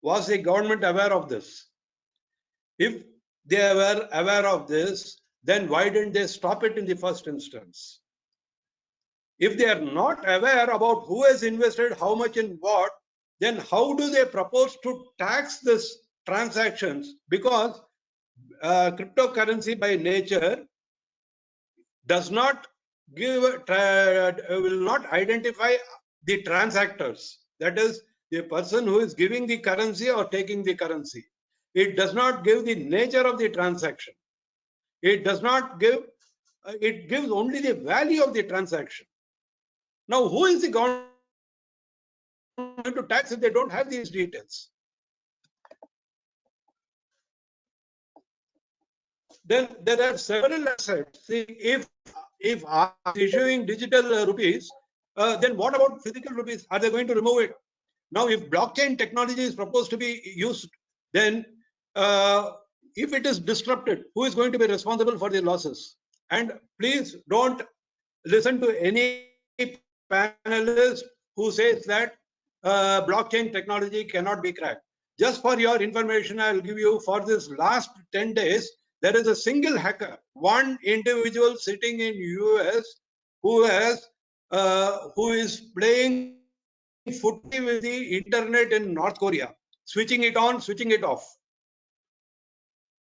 Was the government aware of this? If they were aware of this, then why didn't they stop it in the first instance? If they are not aware about who has invested how much in what, then how do they propose to tax this transactions? Because cryptocurrency by nature does not give, will not identify the transactors. That is, the person who is giving the currency or taking the currency. It does not give the nature of the transaction. It does not give, it gives only the value of the transaction. Now, who is the government to tax if they don't have these details? Then there are several assets. See, if are issuing digital rupees, then what about physical rupees? Are they going to remove it? Now, if blockchain technology is proposed to be used, then if it is disrupted, who is going to be responsible for the losses? And please don't listen to any panelist who says that blockchain technology cannot be cracked. Just for your information, I will give you, for this last 10 days, there is a single hacker, one individual sitting in US who is playing footy with the internet in North Korea, switching it on, switching it off.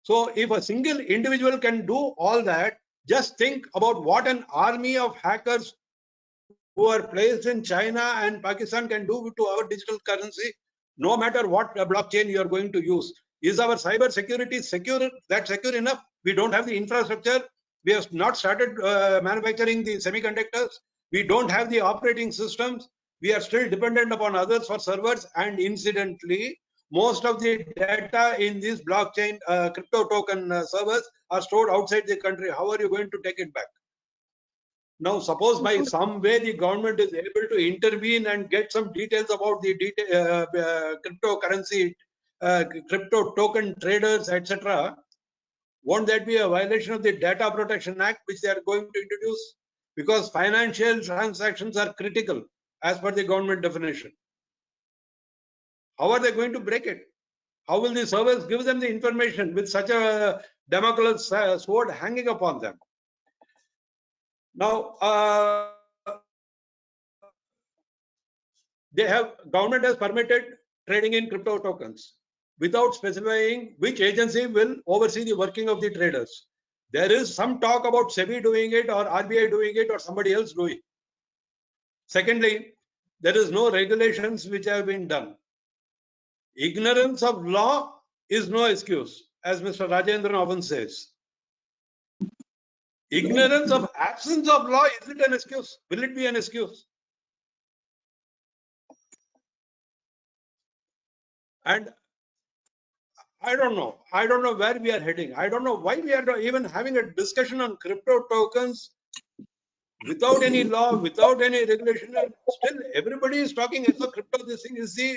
So if a single individual can do all that, just think about what an army of hackers who are placed in China and Pakistan can do to our digital currency, no matter what blockchain you are going to use. Is our cyber security secure enough? We don't have the infrastructure. We have not started manufacturing the semiconductors. We don't have the operating systems. We are still dependent upon others for servers. And incidentally, most of the data in these blockchain crypto token servers are stored outside the country. How are you going to take it back? Now, suppose by some way the government is able to intervene and get some details about the cryptocurrency, crypto token traders, etc. Won't that be a violation of the Data Protection Act, which they are going to introduce? Because financial transactions are critical as per the government definition. How are they going to break it? How will the servers give them the information with such a Damocles sword hanging upon them? Now, government has permitted trading in crypto tokens without specifying which agency will oversee the working of the traders. There is some talk about SEBI doing it, or RBI doing it, or somebody else doing it. Secondly, there is no regulations which have been done. Ignorance of law is no excuse, as Mr. Rajendran often says. Ignorance of absence of law, is it an excuse? Will it be an excuse? And I don't know where we are heading. I don't know why we are even having a discussion on crypto tokens without any law, without any regulation, and still everybody is talking as a crypto. This thing is the thing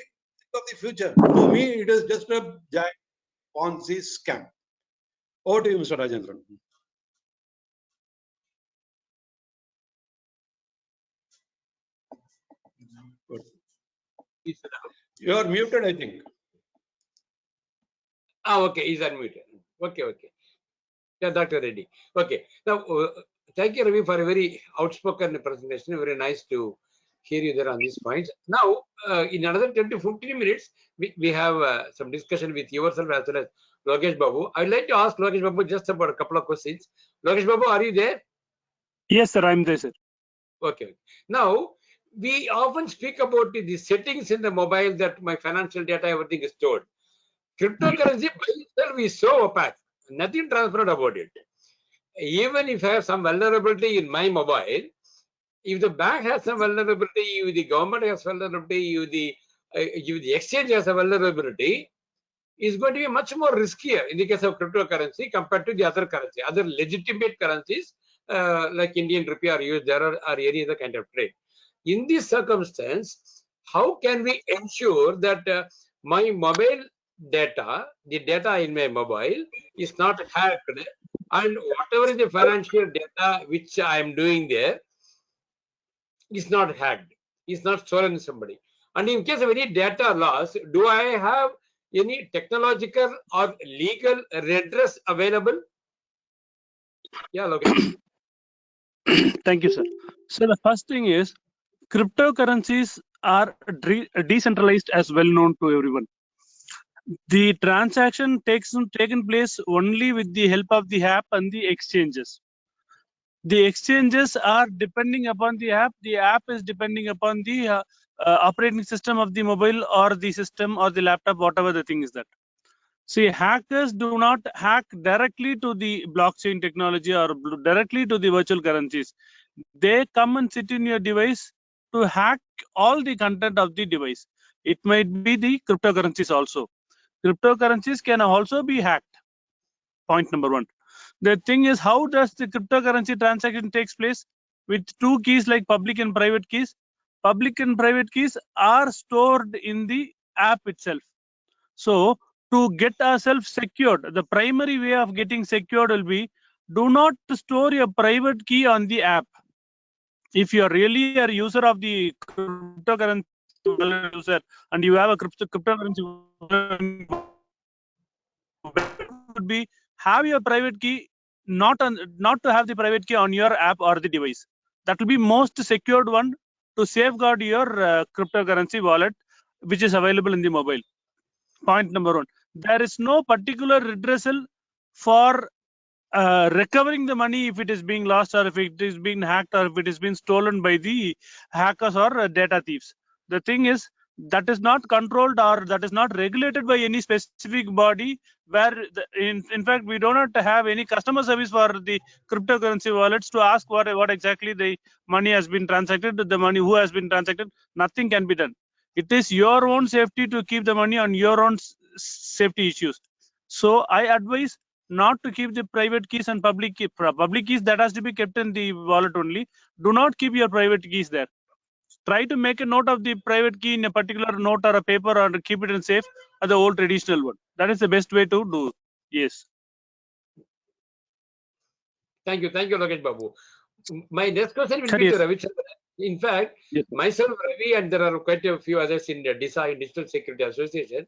of the future. To me, it is just a giant Ponzi scam. Over to you, Mr. Rajendran. You are muted, I think. Okay, he's unmuted. Okay. Yeah, Dr. Reddy. Okay. Now, thank you, Ravi, for a very outspoken presentation. Very nice to hear you there on these points. Now, in another 10 to 15 minutes, we have some discussion with yourself as well as Logesh Babu. I'd like to ask Logesh Babu just about a couple of questions. Logesh Babu, are you there? Yes, sir. I'm there, sir. Okay. Now, we often speak about the settings in the mobile that my financial data, everything is stored. Cryptocurrency by itself is so opaque, nothing transparent about it. Even if I have some vulnerability in my mobile, if the bank has some vulnerability, if the government has vulnerability, if the exchange has a vulnerability, is going to be much more riskier in the case of cryptocurrency compared to the other currency, other legitimate currencies like Indian rupee or US dollar or any other kind of trade. In this circumstance, how can we ensure that my mobile data, the data in my mobile, is not hacked, and whatever is the financial data which I am doing there is not hacked, is not stolen somebody. And in case of any data loss, do I have any technological or legal redress available? Yeah, Logesh. Thank you, sir. So the first thing is cryptocurrencies are decentralized as well known to everyone. The transaction taken place only with the help of the app and the exchanges. The exchanges are depending upon the app. The app is depending upon the operating system of the mobile or the system or the laptop, whatever the thing is that. See, hackers do not hack directly to the blockchain technology or directly to the virtual currencies. They come and sit in your device to hack all the content of the device. It might be the cryptocurrencies also. Cryptocurrencies can also be hacked. Point number one. The thing is, how does the cryptocurrency transaction takes place? With two keys like public and private keys. Public and private keys are stored in the app itself. So to get ourselves secured, the primary way of getting secured will be, do not store your private key on the app. If you are really a user of the cryptocurrency user and you have a cryptocurrency, would be have your private key not to have the private key on your app or the device. That will be most secured one to safeguard your cryptocurrency wallet, which is available in the mobile. Point number one. There is no particular redressal for recovering the money if it is being lost or if it is being hacked or if it is being stolen by the hackers or data thieves. The thing is, that is not controlled or that is not regulated by any specific body, where in fact we do not have any customer service for the cryptocurrency wallets to ask what exactly the money has been transacted, the money who has been transacted. Nothing can be done. It is your own safety to keep the money on your own safety issues. So I advise not to keep the private keys and public keys that has to be kept in the wallet only. Do not keep your private keys there. Try to make a note of the private key in a particular note or a paper, or keep it in safe, or the old traditional one. That is the best way to do. Yes. Thank you, Logesh Babu. My next question will be to Ravichandran. In fact, myself, Ravi, and there are quite a few others in the DISAI, Digital Security Association.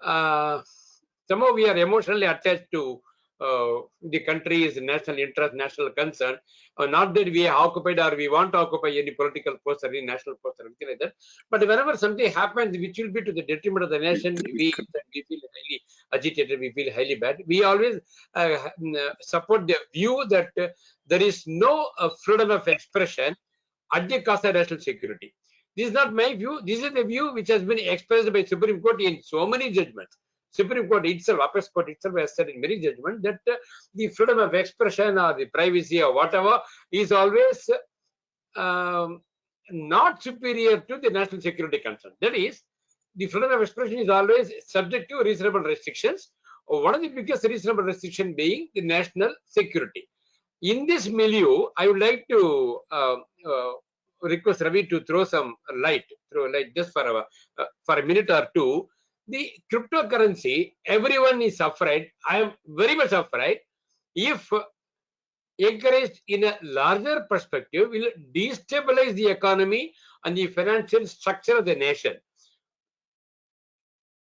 Somehow we are emotionally attached to the country's national interest, national concern. Not that we are occupied or we want to occupy any political post or any national post or anything like that. But whenever something happens which will be to the detriment of the nation, we feel highly agitated, we feel highly bad. We always support the view that there is no freedom of expression at the cost of national security. This is not my view. This is the view which has been expressed by Supreme Court in so many judgments. Supreme Court itself, Apex Court itself has said in many judgments that the freedom of expression or the privacy or whatever is always not superior to the national security concern. That is, the freedom of expression is always subject to reasonable restrictions. One of the biggest reasonable restriction being the national security. In this milieu, I would like to request Ravi to throw some light, just for a minute or two. The cryptocurrency, everyone is afraid. I am very much afraid. If encouraged in a larger perspective, will destabilize the economy and the financial structure of the nation.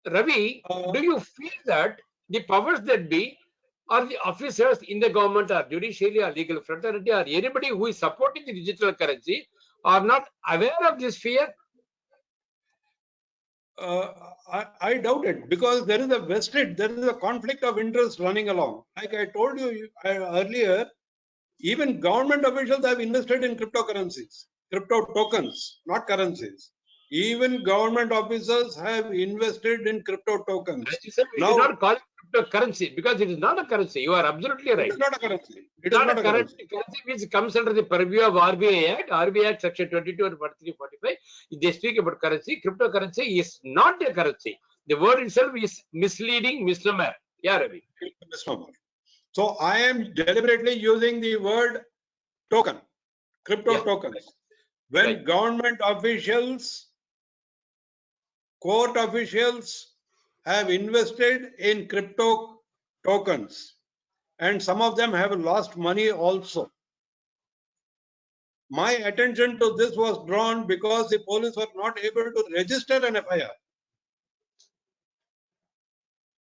Ravi, do you feel that the powers that be, or the officers in the government, or judiciary, or legal fraternity, or anybody who is supporting the digital currency, are not aware of this fear? I doubt it, because there is a conflict of interest running along. Like I told you earlier, even government officials have invested in cryptocurrencies, crypto tokens, not currencies. Even government officers have invested in crypto tokens. We do not call it cryptocurrency because it is not a currency. You are absolutely right. It is not a currency. It is not a currency. Currency which comes under the purview of RBI Act, RBI Act Section 22 and 43, 45. They speak about currency. Cryptocurrency is not a currency. The word itself is misleading, misnomer. Yeah, Ravi. Misnomer. So I am deliberately using the word token, crypto tokens. When government officials, court officials have invested in crypto tokens, and some of them have lost money also. My attention to this was drawn because the police were not able to register an FIR.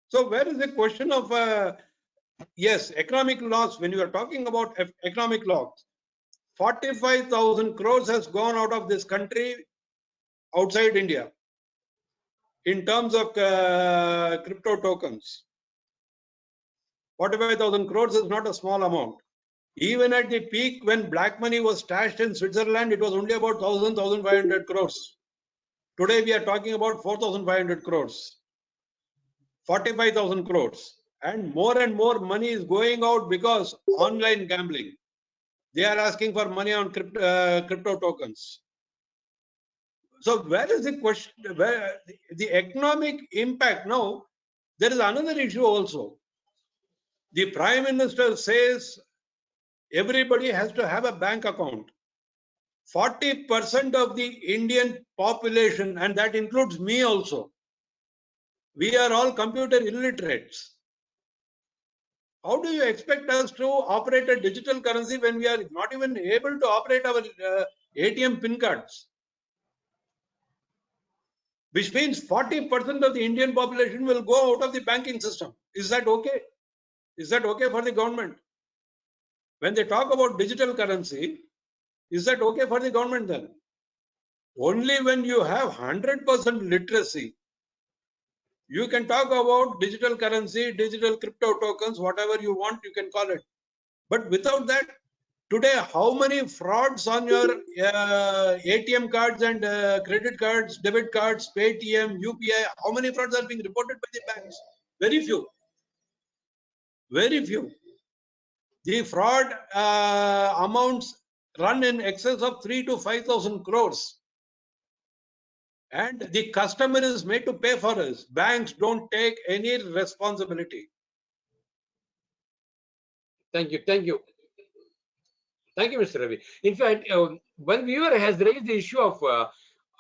So where is the question of, yes, economic loss? When you are talking about economic loss, 45,000 crores has gone out of this country outside India in terms of crypto tokens. 45,000 crores is not a small amount. Even at the peak, when black money was stashed in Switzerland, it was only about 1,500 crores. Today, we are talking about 4,500 crores, 45,000 crores. And more money is going out because online gambling. They are asking for money on crypto tokens. So where is the question? Where the economic impact? Now, there is another issue also. The Prime Minister says everybody has to have a bank account. 40% of the Indian population, and that includes me also, we are all computer illiterates. How do you expect us to operate a digital currency when we are not even able to operate our ATM PIN cards? Which means 40% of the Indian population will go out of the banking system. Is that okay? Is that okay for the government? When they talk about digital currency, is that okay for the government then? Only when you have 100% literacy, you can talk about digital currency, digital crypto tokens, whatever you want, you can call it. But without that, today, how many frauds on your ATM cards and credit cards, debit cards, Paytm, UPI, how many frauds are being reported by the banks? Very few. Very few. The fraud amounts run in excess of 3,000 to 5,000 crores. And the customer is made to pay for us. Banks don't take any responsibility. Thank you. Thank you. Thank you, Mr. Ravi. In fact, one viewer has raised the issue of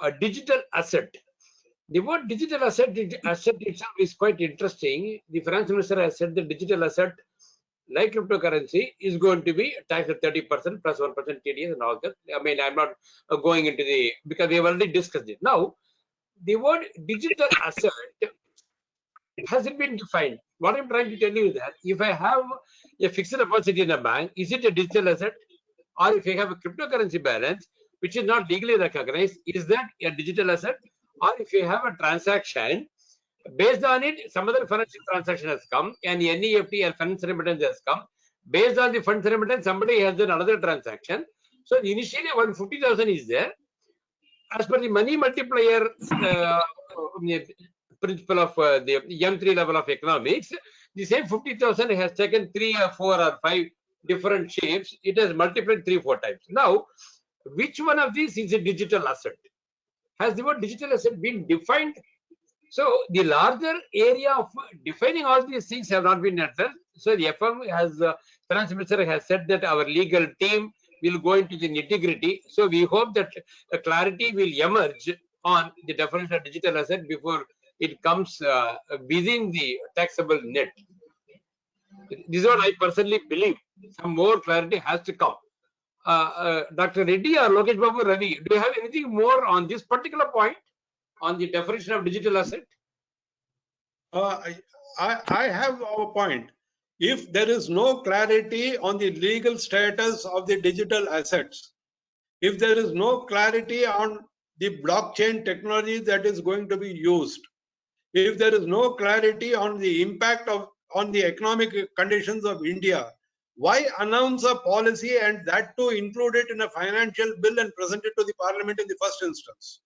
a digital asset. The word digital asset itself is quite interesting. The finance minister has said the digital asset, like cryptocurrency, is going to be taxed at 30% plus 1% TDS and all that. I mean, I'm not going into the, because we have already discussed it. Now, the word digital asset hasn't been defined. What I'm trying to tell you is that if I have a fixed deposit in a bank, is it a digital asset? Or if I have a cryptocurrency balance, which is not legally recognized, is that a digital asset? Or if you have a transaction, based on it, some other financial transaction has come, and NEFT or funds remittance has come. Based on the funds remittance, somebody has done another transaction. So initially, 150,000 is there. As per the money multiplier principle of the M3 level of economics, the same 50,000 has taken 3 or 4 or 5 different shapes. It has multiplied 3-4 times. Now, which one of these is a digital asset? Has the word digital asset been defined So the larger area of defining all these things have not been addressed. So the FM has, Finance Minister has said that our legal team will go into the nitty-gritty. So we hope that a clarity will emerge on the definition of digital asset before it comes within the taxable net. This is what I personally believe. Some more clarity has to come. Dr. Reddy or Logesh Babu Ravi, do you have anything more on this particular point on the definition of digital asset? I have a point. If there is no clarity on the legal status of the digital assets, if there is no clarity on the blockchain technology that is going to be used, if there is no clarity on the impact on the economic conditions of India, why announce a policy and that too include it in a financial bill and present it to the parliament in the first instance?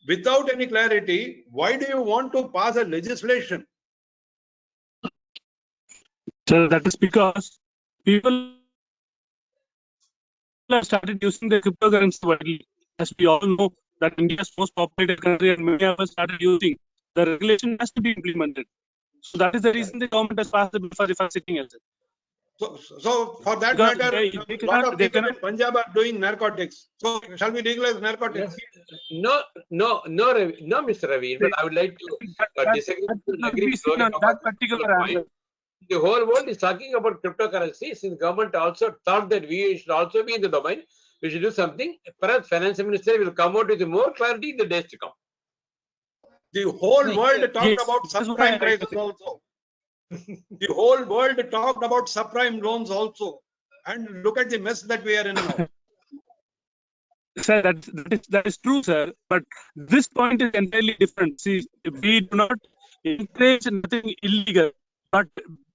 Without any clarity, why do you want to pass a legislation? So that is because people have started using the cryptocurrency widely. As we all know, that India's most populated country and many of us started using. The regulation has to be implemented. So that is the reason the government has passed the bill for the first sitting as well. So for that Because matter, they a lot of people cannot. in Punjab are doing narcotics. So shall we legalize narcotics? No, Mr. Ravi. But I would like to disagree and agree with Logesh on that particular point. answer. The whole world is talking about cryptocurrency. Since government also thought that we should also be in the domain, we should do something. Perhaps Finance Minister will come out with more clarity in the days to come. The whole world talked Yes, about that is why subprime prices also. The whole world talked about subprime loans also. And look at the mess that we are in now. Sir, that is true, sir. But this point is entirely different. See, we do not encourage nothing illegal, but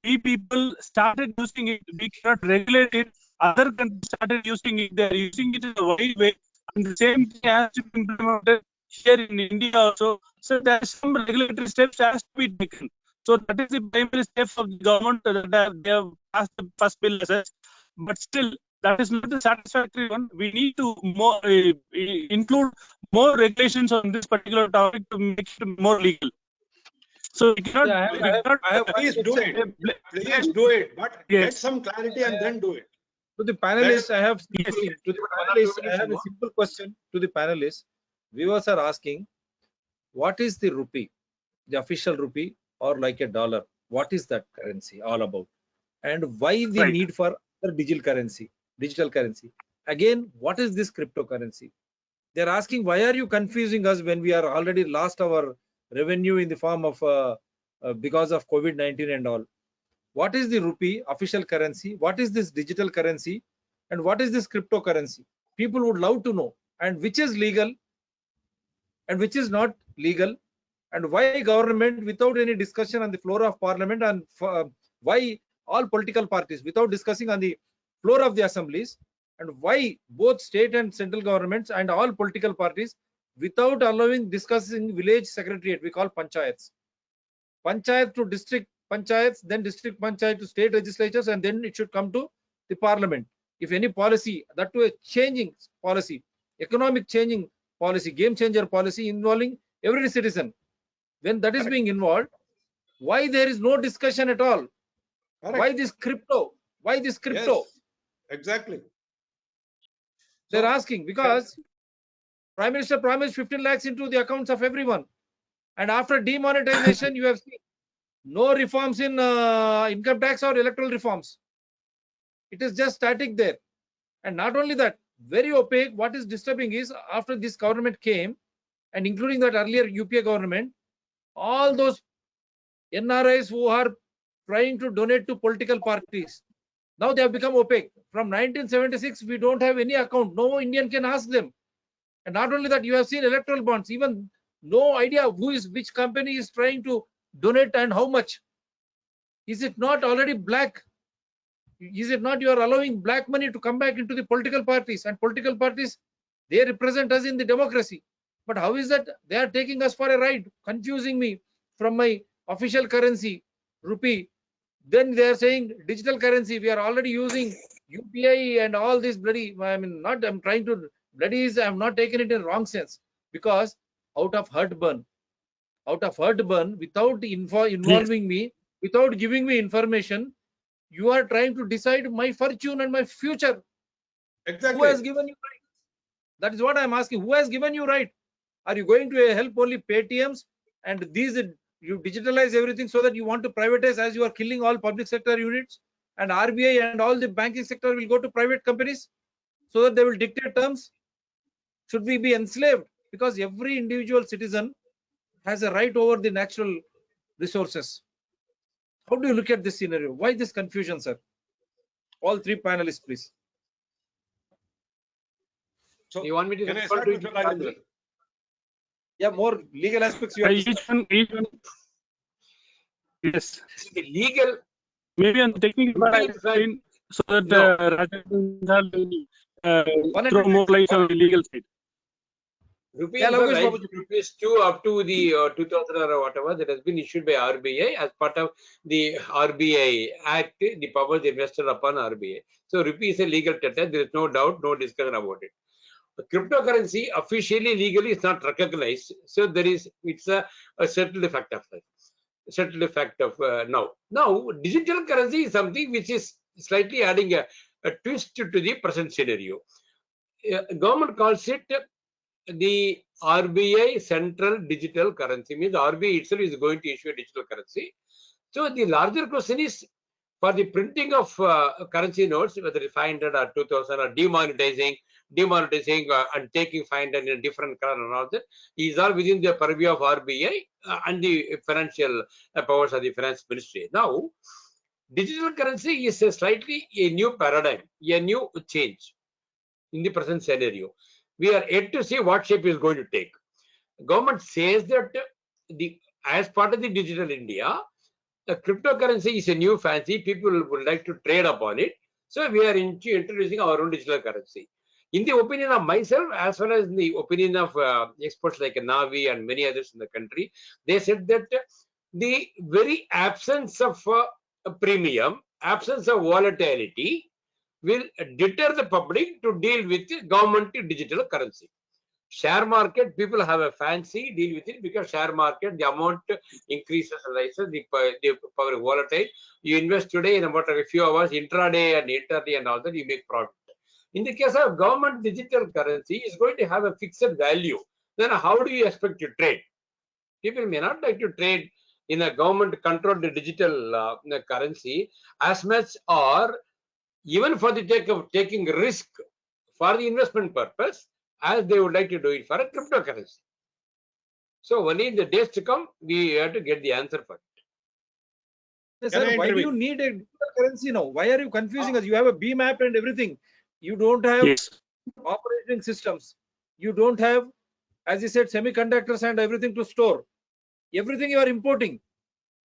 we people started using it. We cannot regulate it. Other countries started using it. They are using it in a wide way, and the same thing has to be implemented here in India also. So there are some regulatory steps has to be taken. So that is the primary step of the government that they have passed the first bill as such. But still, that is not the satisfactory one. We need to include more regulations on this particular topic to make it more legal. So we cannot. Please do it. Please do it. But get some clarity and then do it. To the panelists, I have a simple question to the panelists. Viewers are asking, what is the rupee, the official rupee, or like a dollar? What is that currency all about? And why the need for digital currency? Again, what is this cryptocurrency? They're asking, why are you confusing us when we are already lost our revenue in the form of because of COVID-19 and all? What is the rupee official currency? What is this digital currency? And what is this cryptocurrency? People would love to know. And which is legal and which is not legal? And why government, without any discussion on the floor of parliament, and why all political parties without discussing on the floor of the assemblies, and why both state and central governments and all political parties without allowing discussing village secretariat, we call panchayats, panchayat to district panchayats, then district panchayat to state legislatures, and then it should come to the parliament. If any policy, that to a changing policy, economic changing policy, game changer policy involving every citizen, when that is being involved, why there is no discussion at all? Correct. Why this crypto? Why this crypto? Yes, exactly. They're asking because Prime Minister promised 15 lakhs into the accounts of everyone, and after demonetization, you have seen no reforms in income tax or electoral reforms. It is just static there. And not only that, very opaque. What is disturbing is after this government came, and including that earlier UPA government, all those NRIs who are trying to donate to political parties, now they have become opaque. From 1976, we don't have any account. No Indian can ask them. And not only that, you have seen electoral bonds, even no idea which company is trying to donate and how much. Is it not already black? Is it not you are allowing black money to come back into the political parties, and political parties, they represent us in the democracy? But how is that they are taking us for a ride, confusing me from my official currency, rupee? Then they are saying digital currency. We are already using UPI and all this bloody. I mean, I'm trying to bloody is. I have not taken it in wrong sense, because out of heartburn, out of heartburn, without involving me, without giving me information, you are trying to decide my fortune and my future. Exactly. Who has given you right? That is what I am asking. Who has given you right? Are you going to help only Paytms and these, you digitalize everything so that you want to privatize, as you are killing all public sector units, and RBI and all the banking sector will go to private companies so that they will dictate terms? Should we be enslaved? Because every individual citizen has a right over the natural resources. How do you look at this scenario? Why this confusion, sir? All three panelists, please. So You want me to can I respond start, to Mr. Rajendran? Yeah, more legal aspects you have to start. Each one, yes. the legal? Maybe on the technical part, I explain so that No. Rajendran will One at throw a more time, light sir. on the legal side. RUPEE Yeah, is Logesh right, Babu. rupees 2 up to the 2000 or whatever that has been issued by RBI as part of the RBI Act, the powers invested upon RBI. So RUPEE is a legal tender. There is no doubt, no discussion about it. Cryptocurrency officially, legally is not recognized. So it's a settled fact of life. Settled fact of now. Now, digital currency is something which is slightly adding a twist to the present scenario. Government calls it the RBI Central Digital Currency, means RBI itself is going to issue a digital currency. So the larger question is, for the printing of currency notes, whether it's 500 or 2000 or demonetizing and taking 500 in a different color and all that, is all within the purview of RBI and the financial powers of the finance ministry. Now, digital currency is slightly a new paradigm, a new change in the present scenario. We are yet to see what shape is going to take. Government says that as part of the digital India, the cryptocurrency is a new fancy. People would like to trade upon it. So we are introducing our own digital currency. In the opinion of myself, as well as in the opinion of experts like Navi and many others in the country, they said that the very absence of a premium, absence of volatility, will deter the public to deal with government digital currency. Share market, people have a fancy deal with it because share market, the amount increases and rises, the power volatile. You invest today, in about a few hours, intraday and interday and all that, you make profit. In the case of government digital currency, is going to have a fixed value. Then how do you expect to trade? People may not like to trade in a government-controlled digital currency as much, or even for the take of taking risk for the investment purpose, as they would like to do it for a cryptocurrency. So only in the days to come, we have to get the answer for it. Sir, why do you need a digital currency now? Why are you confusing us? You have a B map and everything. You don't have operating systems. You don't have, as you said, semiconductors and everything to store. Everything you are importing.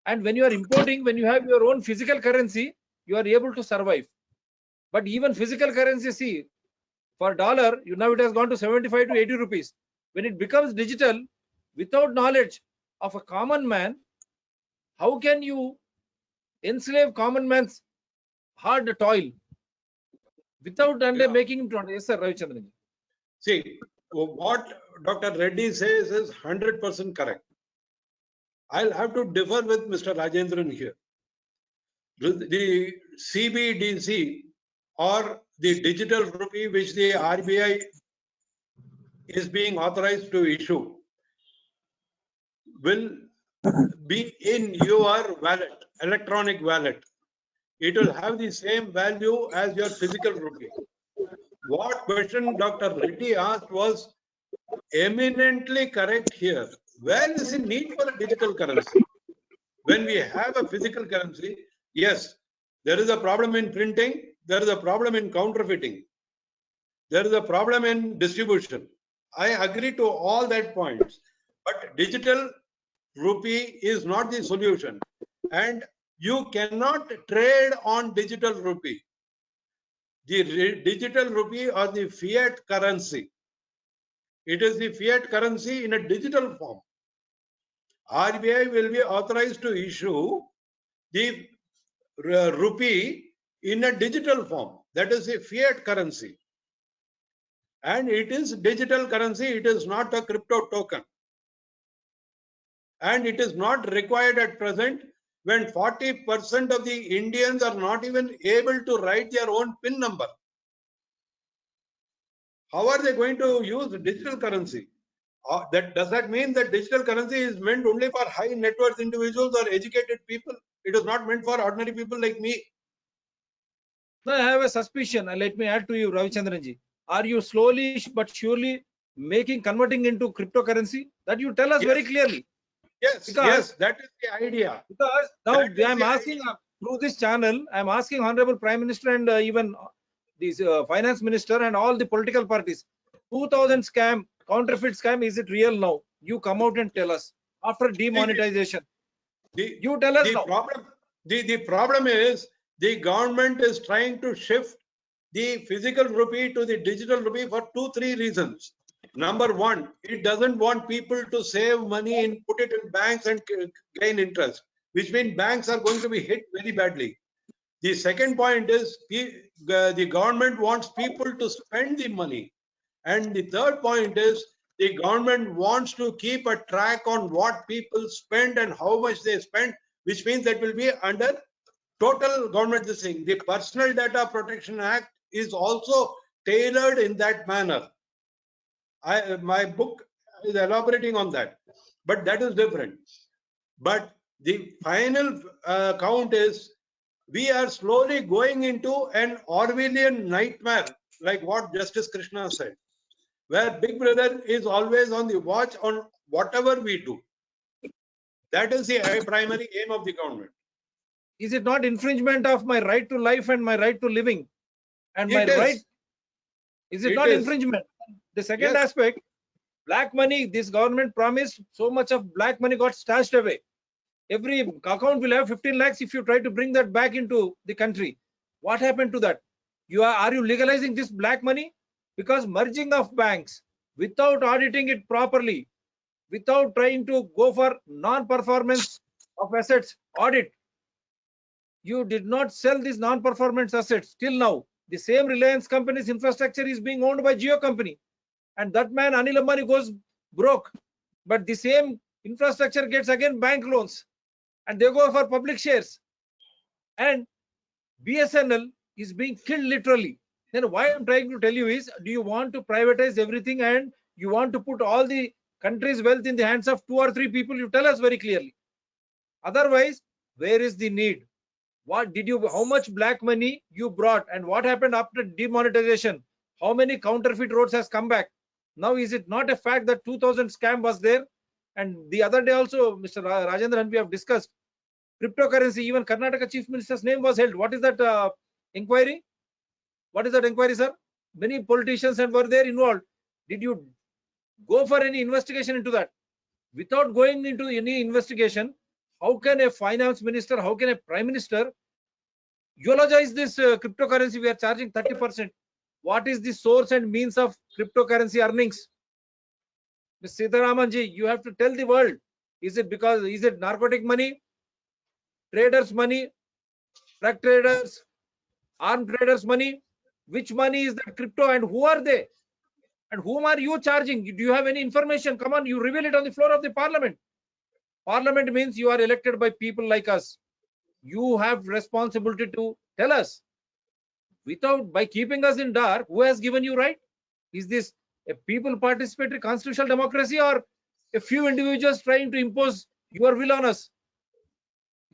And when you are importing, when you have your own physical currency, you are able to survive. But even physical currency, see, for dollar, now it has gone to 75 to 80 rupees. When it becomes digital, without knowledge of a common man, how can you enslave common man's hard toil without making him to? Yes, sir, Ravichandran. See, what Dr. Reddy says is 100% correct. I'll have to differ with Mr. Rajendran here. The CBDC or the digital rupee which the RBI is being authorized to issue will be in your wallet, electronic wallet. It will have the same value as your physical rupee. What question Dr. Reddy asked was eminently correct here. Where is the need for a digital currency? When we have a physical currency, yes, there is a problem in printing, there is a problem in counterfeiting, there is a problem in distribution. I agree to all that points, but digital rupee is not the solution, and you cannot trade on digital rupee. The digital rupee or the fiat currency, it is the fiat currency in a digital form. RBI will be authorized to issue the rupee in a digital form. That is a fiat currency. And it is digital currency. It is not a crypto token. and it is not required at present when 40% of the Indians are not even able to write their own PIN number. How are they going to use digital currency? Does that mean that digital currency is meant only for high net worth individuals or educated people? It is not meant for ordinary people like me. No, I have a suspicion, and let me add to you, Ravichandran-ji. Are you slowly but surely converting into cryptocurrency? That you tell us very clearly. Yes, yes, that is the idea. Because now I'm asking through this channel, I'm asking Honorable Prime Minister and even this Finance Minister and all the political parties, 2000 scam, counterfeit scam, is it real now? You come out and tell us after demonetization. You tell us now. The problem is the government is trying to shift the physical rupee to the digital rupee for 2-3 reasons. Number one, it doesn't want people to save money and put it in banks and gain interest, which means banks are going to be hit very badly. The second point is the government wants people to spend the money. And the third point is the government wants to keep a track on what people spend and how much they spend, which means that will be under total government this thing. The Personal Data Protection Act is also tailored in that manner. My book is elaborating on that, but that is different. But the final count is we are slowly going into an Orwellian nightmare, like what Justice Krishna said, where Big Brother is always on the watch on whatever we do. That is the primary aim of the government. Is it not infringement of my right to life and my right to living? And my right, is it not infringement? The second aspect, black money, this government promised so much of black money got stashed away. Every account will have 15 lakhs if you try to bring that back into the country. What happened to that? Are you legalizing this black money? Because merging of banks without auditing it properly, without trying to go for non-performance of assets audit, you did not sell these non-performance assets till now. The same Reliance company's infrastructure is being owned by Jio company, and that man Anil Ambani goes broke, but the same infrastructure gets again bank loans, and they go for public shares, and BSNL is being killed literally. Then why I'm trying to tell you is, do you want to privatize everything and you want to put all the country's wealth in the hands of 2 or 3 people? You tell us very clearly. Otherwise, where is the need? What did you, how much black money you brought, and what happened after demonetization? How many counterfeit roads has come back? Now, is it not a fact that 2000 scam was there? And the other day also, Mr. Rajendran, we have discussed cryptocurrency. Even Karnataka Chief Minister's name was held. What is that inquiry? What is that inquiry, sir? Many politicians and were there involved. Did you go for any investigation into that? Without going into any investigation, how can a finance minister, how can a prime minister eulogize this cryptocurrency? We are charging 30%. What is the source and means of cryptocurrency earnings? Mr. Sitharamanji, you have to tell the world. Is it narcotic money, traders money, drug traders, armed traders money? Which money is that crypto, and who are they? And whom are you charging? Do you have any information? Come on, you reveal it on the floor of the parliament. Parliament means you are elected by people like us. You have responsibility to tell us. By keeping us in dark, who has given you right? Is this a people participatory constitutional democracy, or a few individuals trying to impose your will on us?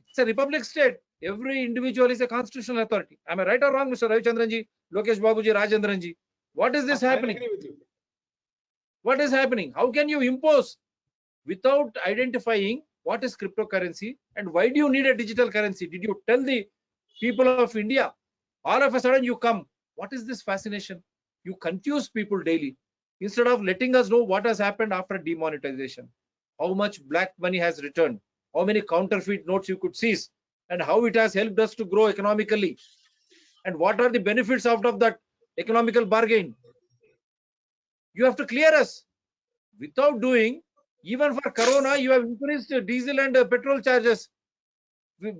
It's a republic state. Every individual is a constitutional authority. Am I right or wrong, Mr. Ravichandran-ji, Logesh Babu-ji, Rajendran-ji? What is this happening? I agree with you. What is happening? How can you impose without identifying what is cryptocurrency and why do you need a digital currency? Did you tell the people of India? All of a sudden you come. What is this fascination? You confuse people daily instead of letting us know what has happened after demonetization. How much black money has returned? How many counterfeit notes you could seize? And how it has helped us to grow economically? And what are the benefits out of that economical bargain? You have to clear us. Without doing, even for Corona, you have increased diesel and petrol charges,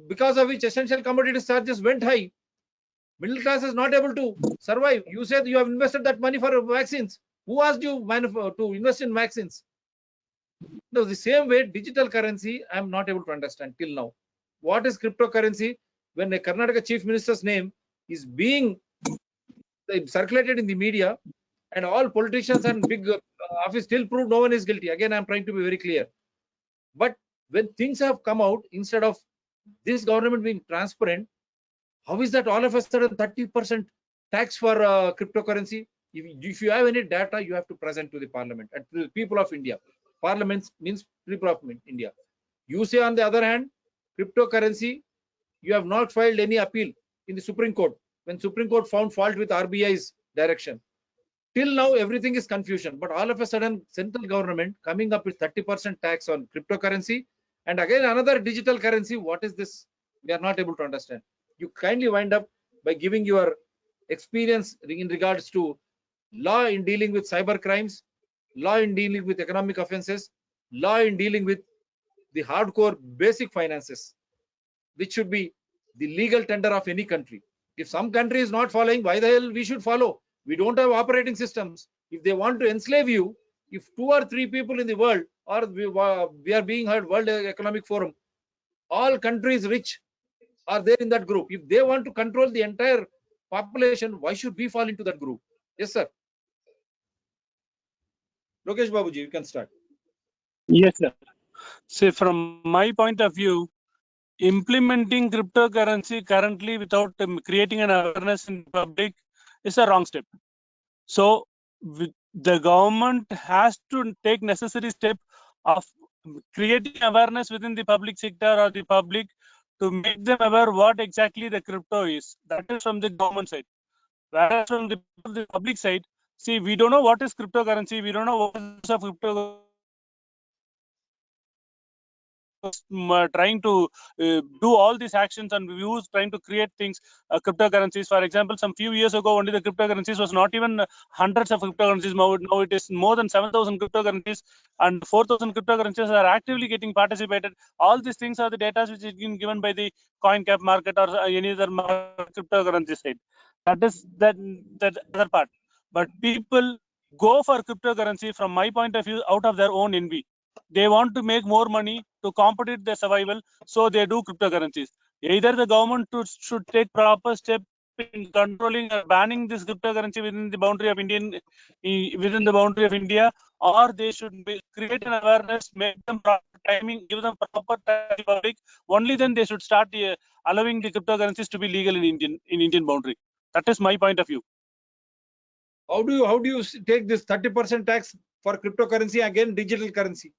because of which essential commodities charges went high. Middle class is not able to survive. You said you have invested that money for vaccines. Who asked you to invest in vaccines? No, the same way digital currency, I am not able to understand till now. What is cryptocurrency? When a Karnataka chief minister's name is being circulated in the media, and all politicians and big office still prove no one is guilty. Again, I am trying to be very clear. But when things have come out, instead of this government being transparent, how is that all of a sudden 30% tax for cryptocurrency? If you have any data, you have to present to the parliament and to the people of India. Parliament means people of India. You say on the other hand, cryptocurrency, you have not filed any appeal in the Supreme Court when Supreme Court found fault with RBI's direction. Till now, everything is confusion. But all of a sudden, central government coming up with 30% tax on cryptocurrency, and again another digital currency. What is this? We are not able to understand. You kindly wind up by giving your experience in regards to law in dealing with cyber crimes, law in dealing with economic offenses, law in dealing with the hardcore basic finances, which should be the legal tender of any country. If some country is not following, why the hell we should follow? We don't have operating systems. If they want to enslave you, if 2 or 3 people in the world, or we are being heard, World Economic Forum, all countries rich are there in that group. If they want to control the entire population, why should we fall into that group? Yes, sir. Logesh Babuji, you can start. Yes, sir. See, from my point of view, implementing cryptocurrency currently without creating an awareness in public is a wrong step. So the government has to take necessary step of creating awareness within the public sector or the public to make them aware what exactly the crypto is. That is from the government side. Whereas from the public side, see, we don't know what is cryptocurrency. We don't know what is of cryptocurrency. Trying to do all these actions and views, trying to create things, cryptocurrencies. For example, some few years ago, only the cryptocurrencies was not even hundreds of cryptocurrencies. Now it is more than 7,000 cryptocurrencies, and 4,000 cryptocurrencies are actively getting participated. All these things are the data which is being given by the coin cap market or any other cryptocurrency side. That is that other part. But people go for cryptocurrency, from my point of view, out of their own envy. They want to make more money to compete their survival, so they do cryptocurrencies. Either the government should take proper step in controlling or banning this cryptocurrency within the boundary of India, or they should create an awareness, make them proper timing, give them proper time to public. Only then they should start allowing the cryptocurrencies to be legal in Indian boundary. That is my point of view. How do you take this 30% tax for cryptocurrency again digital currency?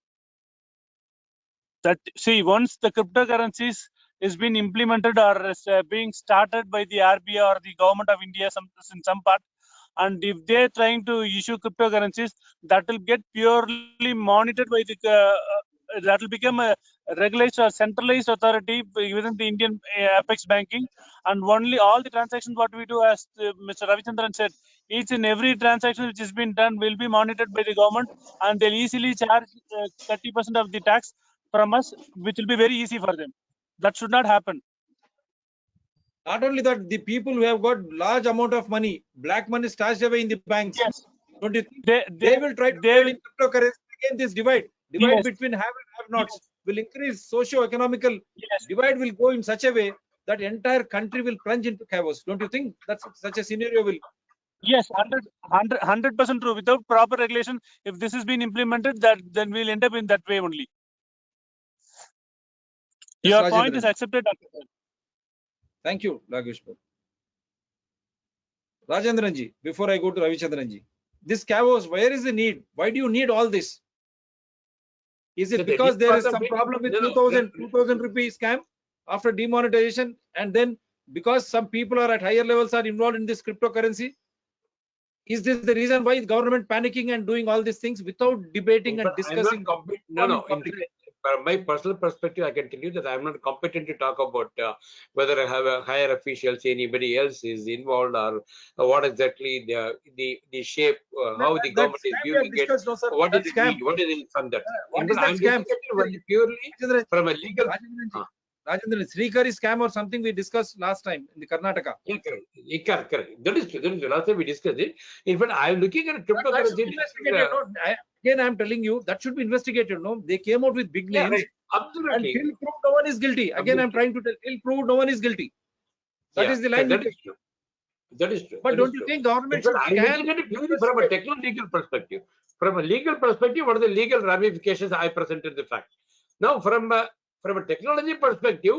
That, see, once the cryptocurrencies is being implemented or is being started by the RBI or the government of India in some part, and if they're trying to issue cryptocurrencies, that will get purely monitored by the that will become a regulated or centralized authority within the Indian apex banking, and only all the transactions what we do, as Mr. Ravichandran said, each and every transaction which has been done will be monitored by the government, and they'll easily charge 30% of the tax from us, which will be very easy for them. That should not happen. Not only that, the people who have got large amount of money, black money stashed away in the banks. Yes. Don't you think they will try to trade in cryptocurrency? Again, this divide yes. between have and have nots will increase. Socio-economical Yes. divide will go in such a way that entire country will plunge into chaos. Don't you think that's such a scenario will? Yes, 100% true. Without proper regulation, if this has been implemented, then we'll end up in that way only. Yes, your point is accepted. Thank you, Logesh. Rajendran ji, before I go to Ravichandran ji, this chaos, where is the need? Why do you need all this? Is it because there is some problem with 2000 rupee scam after demonetization, and then because some people are at higher levels are involved in this cryptocurrency? Is this the reason why the government panicking and doing all these things without debating and discussing? No. From my personal perspective, I can tell you that I'm not competent to talk about whether I have a higher officials, anybody else is involved, or what exactly the shape, how the government is viewing it. What is it from that? What is that scam? Purely from a legal. Rajendran, Srikari scam or something we discussed last time in the Karnataka. Yeah, correct. Correct. That is true. That is true. Last time we discussed it. In fact, I am looking at That should cryptocurrency. be investigated. No? Again, I am telling you, that should be investigated. No, they came out with big Yeah, names, right. and Absolutely. till proved no one is guilty. Again, I am trying to tell, till proved no one is guilty. That Yeah, is the line. that is true. That is true. But That don't is you true. think government But should I'm scan? looking at it purely from a techno-legal perspective. From a legal perspective, what are the legal ramifications? I presented the fact. Now, from a technology perspective,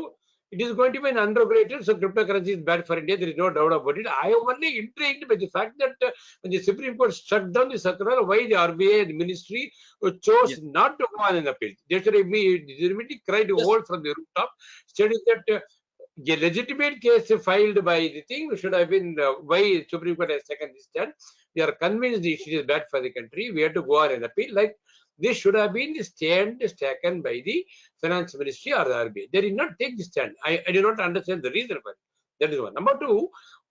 it is going to be an unregulated, so cryptocurrency is bad for India. There is no doubt about it. I am only intrigued by the fact that when the Supreme Court struck down the circular, why the RBI and the ministry chose not to go on an appeal. They should have legitimately cried all from the rooftop, stating that a legitimate case filed by the thing should have been why Supreme Court has taken this stand. We are convinced the issue is bad for the country. We have to go on an appeal. Like this should have been the stand taken by the Finance Ministry or the RBI. They did not take the stand. I do not understand the reason for it. That is one. Number two,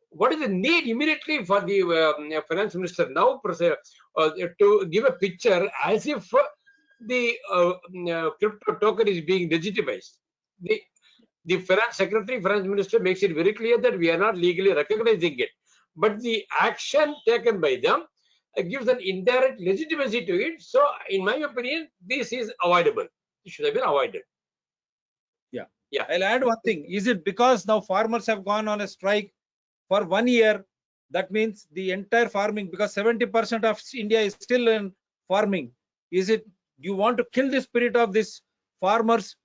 what is the need immediately for the Finance Minister now to give a picture as if the crypto token is being legitimized? The Finance Secretary, Finance Minister makes it very clear that we are not legally recognizing it. But the action taken by them gives an indirect legitimacy to it. So, in my opinion, this is avoidable. It should have been avoided. Yeah. I'll add one thing. Is it because now farmers have gone on a strike for 1 year? That means the entire farming, because 70% of India is still in farming. Is it you want to kill the spirit of this farmers?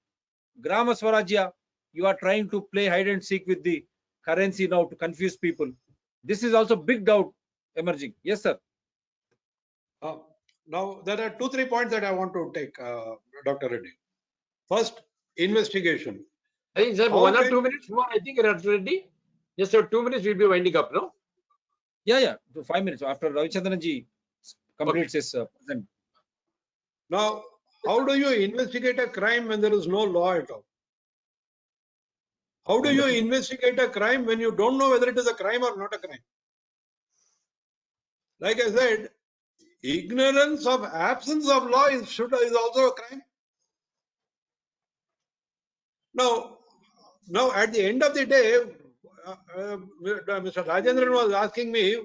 Grama Swarajya, you are trying to play hide and seek with the currency now to confuse people. This is also big doubt emerging. Yes, sir. Now, there are 2-3 points that I want to take, Dr. Reddy. First, investigation. I think, sir, 1 or 2 minutes more. I think you're ready. Just 2 minutes, we'll be winding up, no? Yeah. 5 minutes after Ravichandran ji completes his present. Now, how do you investigate a crime when there is no law at all? How do you investigate a crime when you don't know whether it is a crime or not a crime? Like I said, ignorance of absence of law is also a crime. Now at the end of the day, Mr. Rajendran was asking me,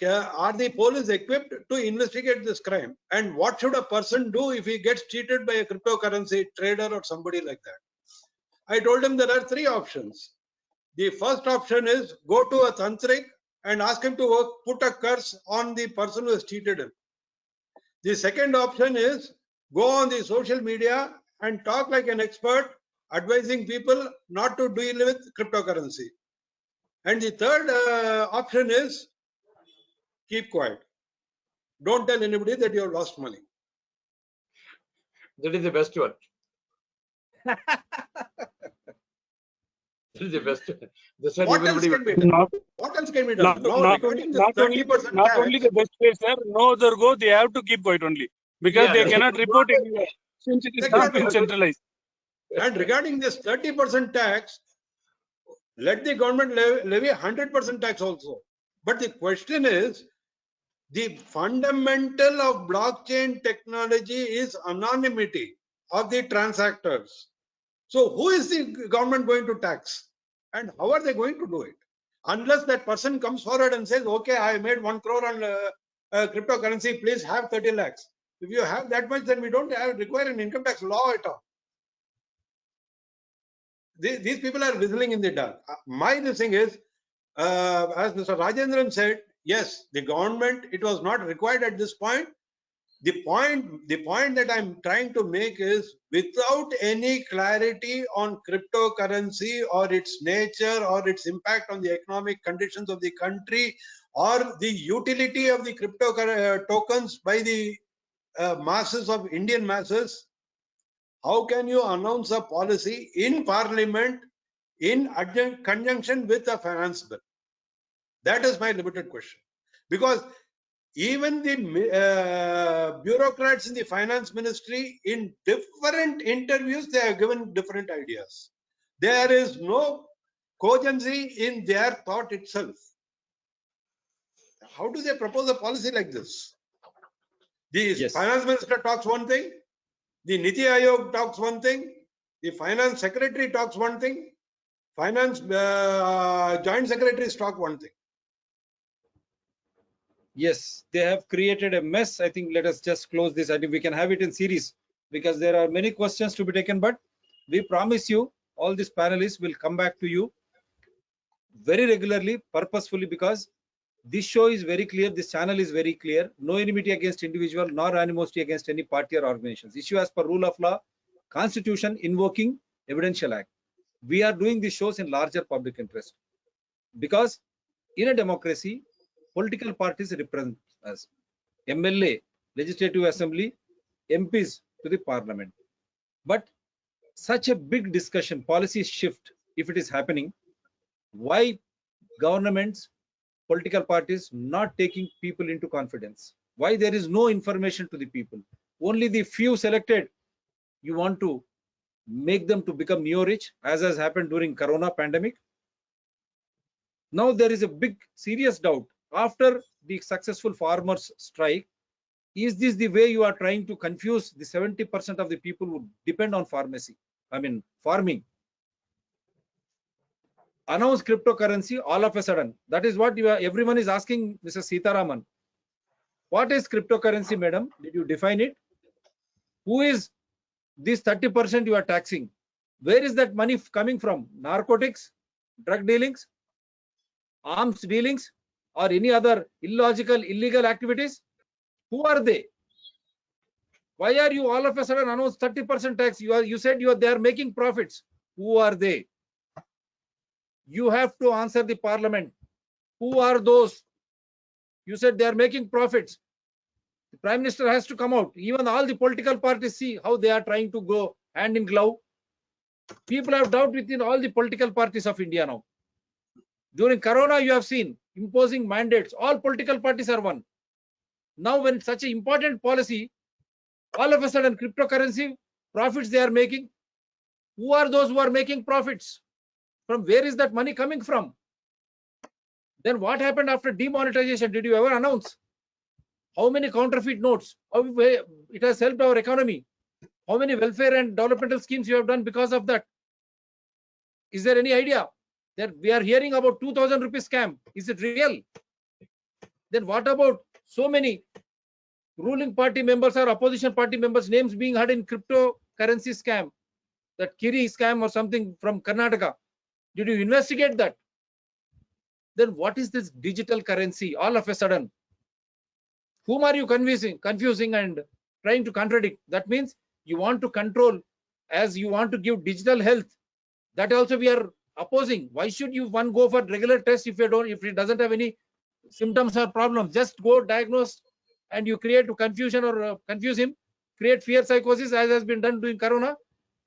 are the police equipped to investigate this crime? And what should a person do if he gets cheated by a cryptocurrency trader or somebody like that? I told him there are 3 options. The first option is go to a tantrik and ask him to put a curse on the person who has cheated him. The second option is go on the social media and talk like an expert, advising people not to deal with cryptocurrency. And the third option is keep quiet. Don't tell anybody that you have lost money. That is the best one. That is the best one. That's what else can be done? What else can be done? Not only the best way, sir. No other go. They have to keep quiet only because they cannot report anywhere since it is not been centralized. And regarding this 30% tax, let the government levy 100% tax also. But the question is, the fundamental of blockchain technology is anonymity of the transactors. So who is the government going to tax? And how are they going to do it? Unless that person comes forward and says, okay, I made 1 crore on cryptocurrency, please have 30 lakhs. If you have that much, then we don't require an income tax law at all. These people are whistling in the dark. My thing is, as Mr. Rajendran said, yes, the government, it was not required at this point. The point that I'm trying to make is, without any clarity on cryptocurrency or its nature or its impact on the economic conditions of the country or the utility of the crypto tokens by the masses of Indian masses, how can you announce a policy in Parliament in conjunction with a finance bill? That is my limited question. Because even the bureaucrats in the finance ministry, in different interviews, they have given different ideas. There is no cogency in their thought itself. How do they propose a policy like this? The finance minister talks one thing, the Niti Ayog talks one thing, The finance secretary talks one thing, finance joint secretaries talk one thing. Yes, they have created a mess. I think let us just close this. I think we can have it in series because there are many questions to be taken, but we promise you all these panelists will come back to you very regularly, purposefully, because this show is very clear, this channel is very clear. No enmity against individual nor animosity against any party or organizations. Issue as per rule of law, constitution invoking evidential act. We are doing these shows in larger public interest because in a democracy, political parties represent us. MLA, Legislative Assembly, MPs to the Parliament. But such a big discussion, policy shift, if it is happening, why governments, political parties not taking people into confidence? Why there is no information to the people? Only the few selected, you want to make them to become neo-rich, as has happened during Corona pandemic. Now there is a big serious doubt after the successful farmers strike. Is this the way you are trying to confuse the 70% of the people who depend on farming? Announce cryptocurrency all of a sudden. That is what everyone is asking Mr. Sitaraman. What is cryptocurrency, madam? Did you define it? Who is this 30% you are taxing? Where is that money coming from? Narcotics, drug dealings, arms dealings, or any other illogical, illegal activities? Who are they? Why are you all of a sudden announced 30% tax? You said they are making profits. Who are they? You have to answer the parliament. Who are those? You said they are making profits. The Prime Minister has to come out. Even all the political parties see how they are trying to go hand in glove. People have doubt within all the political parties of India now. During Corona, you have seen imposing mandates. All political parties are one. Now, when such an important policy, all of a sudden cryptocurrency profits they are making. Who are those who are making profits? From where is that money coming from? Then what happened after demonetization? Did you ever announce? How many counterfeit notes? How it has helped our economy? How many welfare and developmental schemes you have done because of that? Is there any idea that we are hearing about 2,000 rupees scam? Is it real? Then what about so many ruling party members or opposition party members' names being heard in cryptocurrency scam? That Kiri scam or something from Karnataka. Did you investigate that? Then what is this digital currency all of a sudden? Whom are you confusing and trying to contradict? That means you want to control as you want to give digital health. That also we are opposing. Why should one go for regular test if it doesn't have any symptoms or problems? Just go diagnose and you create confusion or confuse him, create fear psychosis as has been done during Corona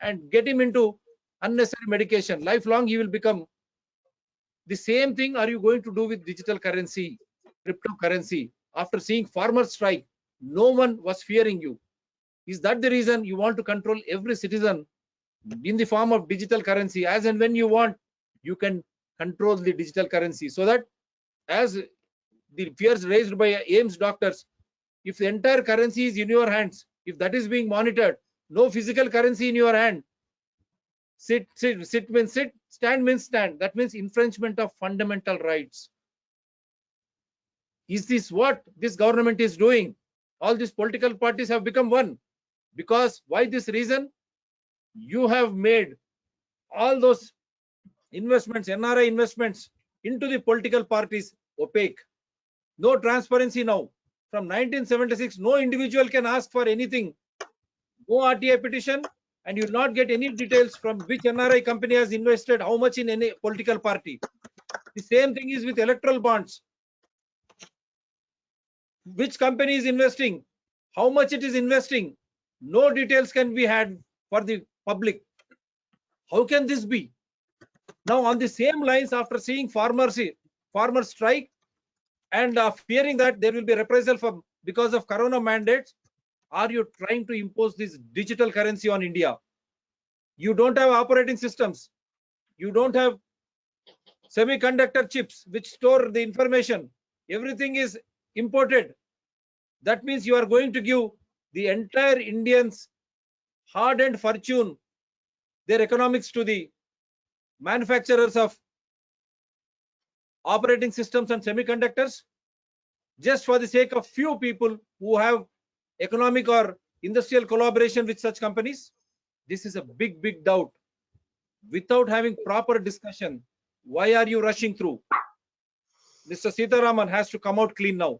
and get him into unnecessary medication. Lifelong he will become. The same thing are you going to do with digital currency, cryptocurrency? After seeing farmers strike, no one was fearing you. Is that the reason you want to control every citizen in the form of digital currency? As and when you want, you can control the digital currency, so that as the fears raised by AIMS doctors, if the entire currency is in your hands, if that is being monitored, no physical currency in your hand, sit means sit, stand means stand. That means infringement of fundamental rights. Is this what this government is doing? All these political parties have become one. Because why this reason? You have made all those investments, NRI investments into the political parties opaque. No transparency now. From 1976, no individual can ask for anything. No RTI petition, and you will not get any details from which NRI company has invested how much in any political party. The same thing is with electoral bonds. Which company is investing, how much it is investing, no details can be had for the public. How can this be? Now on the same lines, after seeing farmers strike and fearing that there will be reprisal because of Corona mandates, are you trying to impose this digital currency on India? You don't have operating systems. You don't have semiconductor chips which store the information. Everything is imported. That means you are going to give the entire Indians hard-earned fortune their economics to the manufacturers of operating systems and semiconductors, just for the sake of few people who have economic or industrial collaboration with such companies? This is a big, big doubt. Without having proper discussion, why are you rushing through? Mr. Sitaraman has to come out clean now.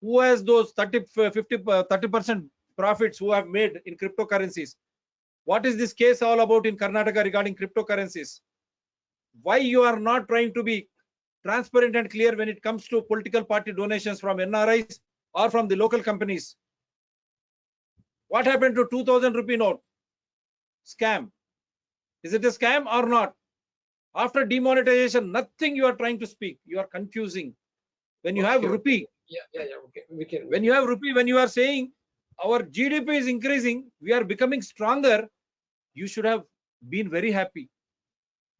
Who has those 30% profits who have made in cryptocurrencies? What is this case all about in Karnataka regarding cryptocurrencies? Why you are not trying to be transparent and clear when it comes to political party donations from NRIs or from the local companies? What happened to 2000 rupee note scam? Is it a scam or not? After demonetization, nothing you are trying to speak. You are confusing. When you have rupee, Okay. when you have rupee, when you are saying our GDP is increasing, we are becoming stronger, you should have been very happy.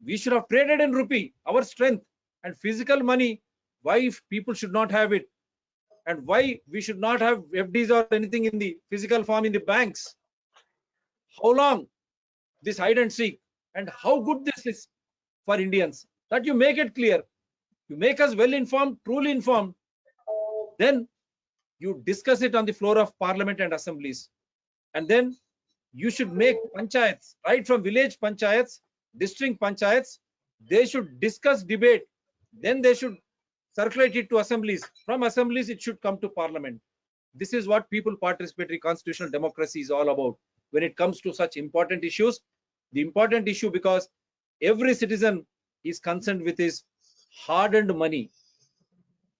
We should have traded in rupee, our strength, and physical money. Why people should not have it? And why we should not have FDs or anything in the physical form in the banks? How long this hide and seek, and how good this is for Indians? That you make it clear. You make us well informed, truly informed. Then you discuss it on the floor of parliament and assemblies. And then you should make panchayats, right from village panchayats, district panchayats. They should discuss, debate. Then they should circulate it to assemblies. From assemblies, it should come to parliament. This is what people participatory constitutional democracy is all about. When it comes to such important issues, the important issue, because every citizen is concerned with his hard-earned money.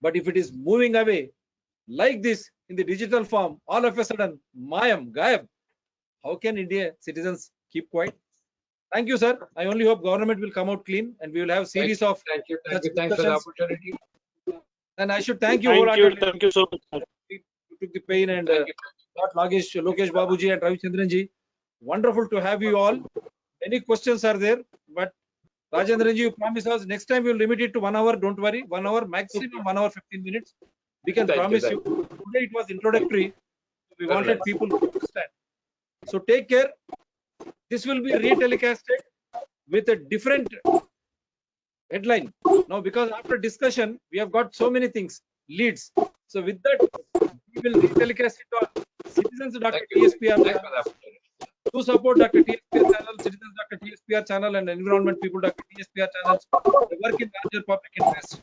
But if it is moving away like this in the digital form, all of a sudden, Mayam, Gayab, how can India citizens keep quiet? Thank you, sir. I only hope government will come out clean and we will have series of Thank you. such Thanks for the discussions. opportunity. And I should thank you Thank you so much, sir. You took the pain, and Thank you. Logesh Babuji and Ravichandran-ji. Wonderful to have you all. Any questions are there? But Rajendran-ji, you promise us next time we will limit it to 1 hour. Don't worry, 1 hour maximum, 1 hour 15 minutes. We can promise you. Today it was introductory. We wanted people to understand. So take care. This will be retelecasted with a different headline. Now, because after discussion, we have got so many things, leads. So with that, we will retelecast it on CITIZENS-DRTSPR. To support Dr. TSPR channel, Citizens-DRTSPR channel, and Environment People DRTSPR channels. They work in larger public interest.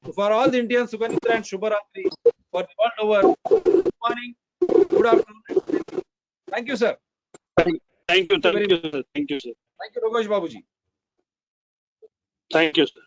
So for all the Indians, Suganitra and Shubharatri, for the world over, good morning, good afternoon. Thank you, sir. Thank you, sir. Thank you, sir. Thank you, Logesh Babuji. Thank you, sir.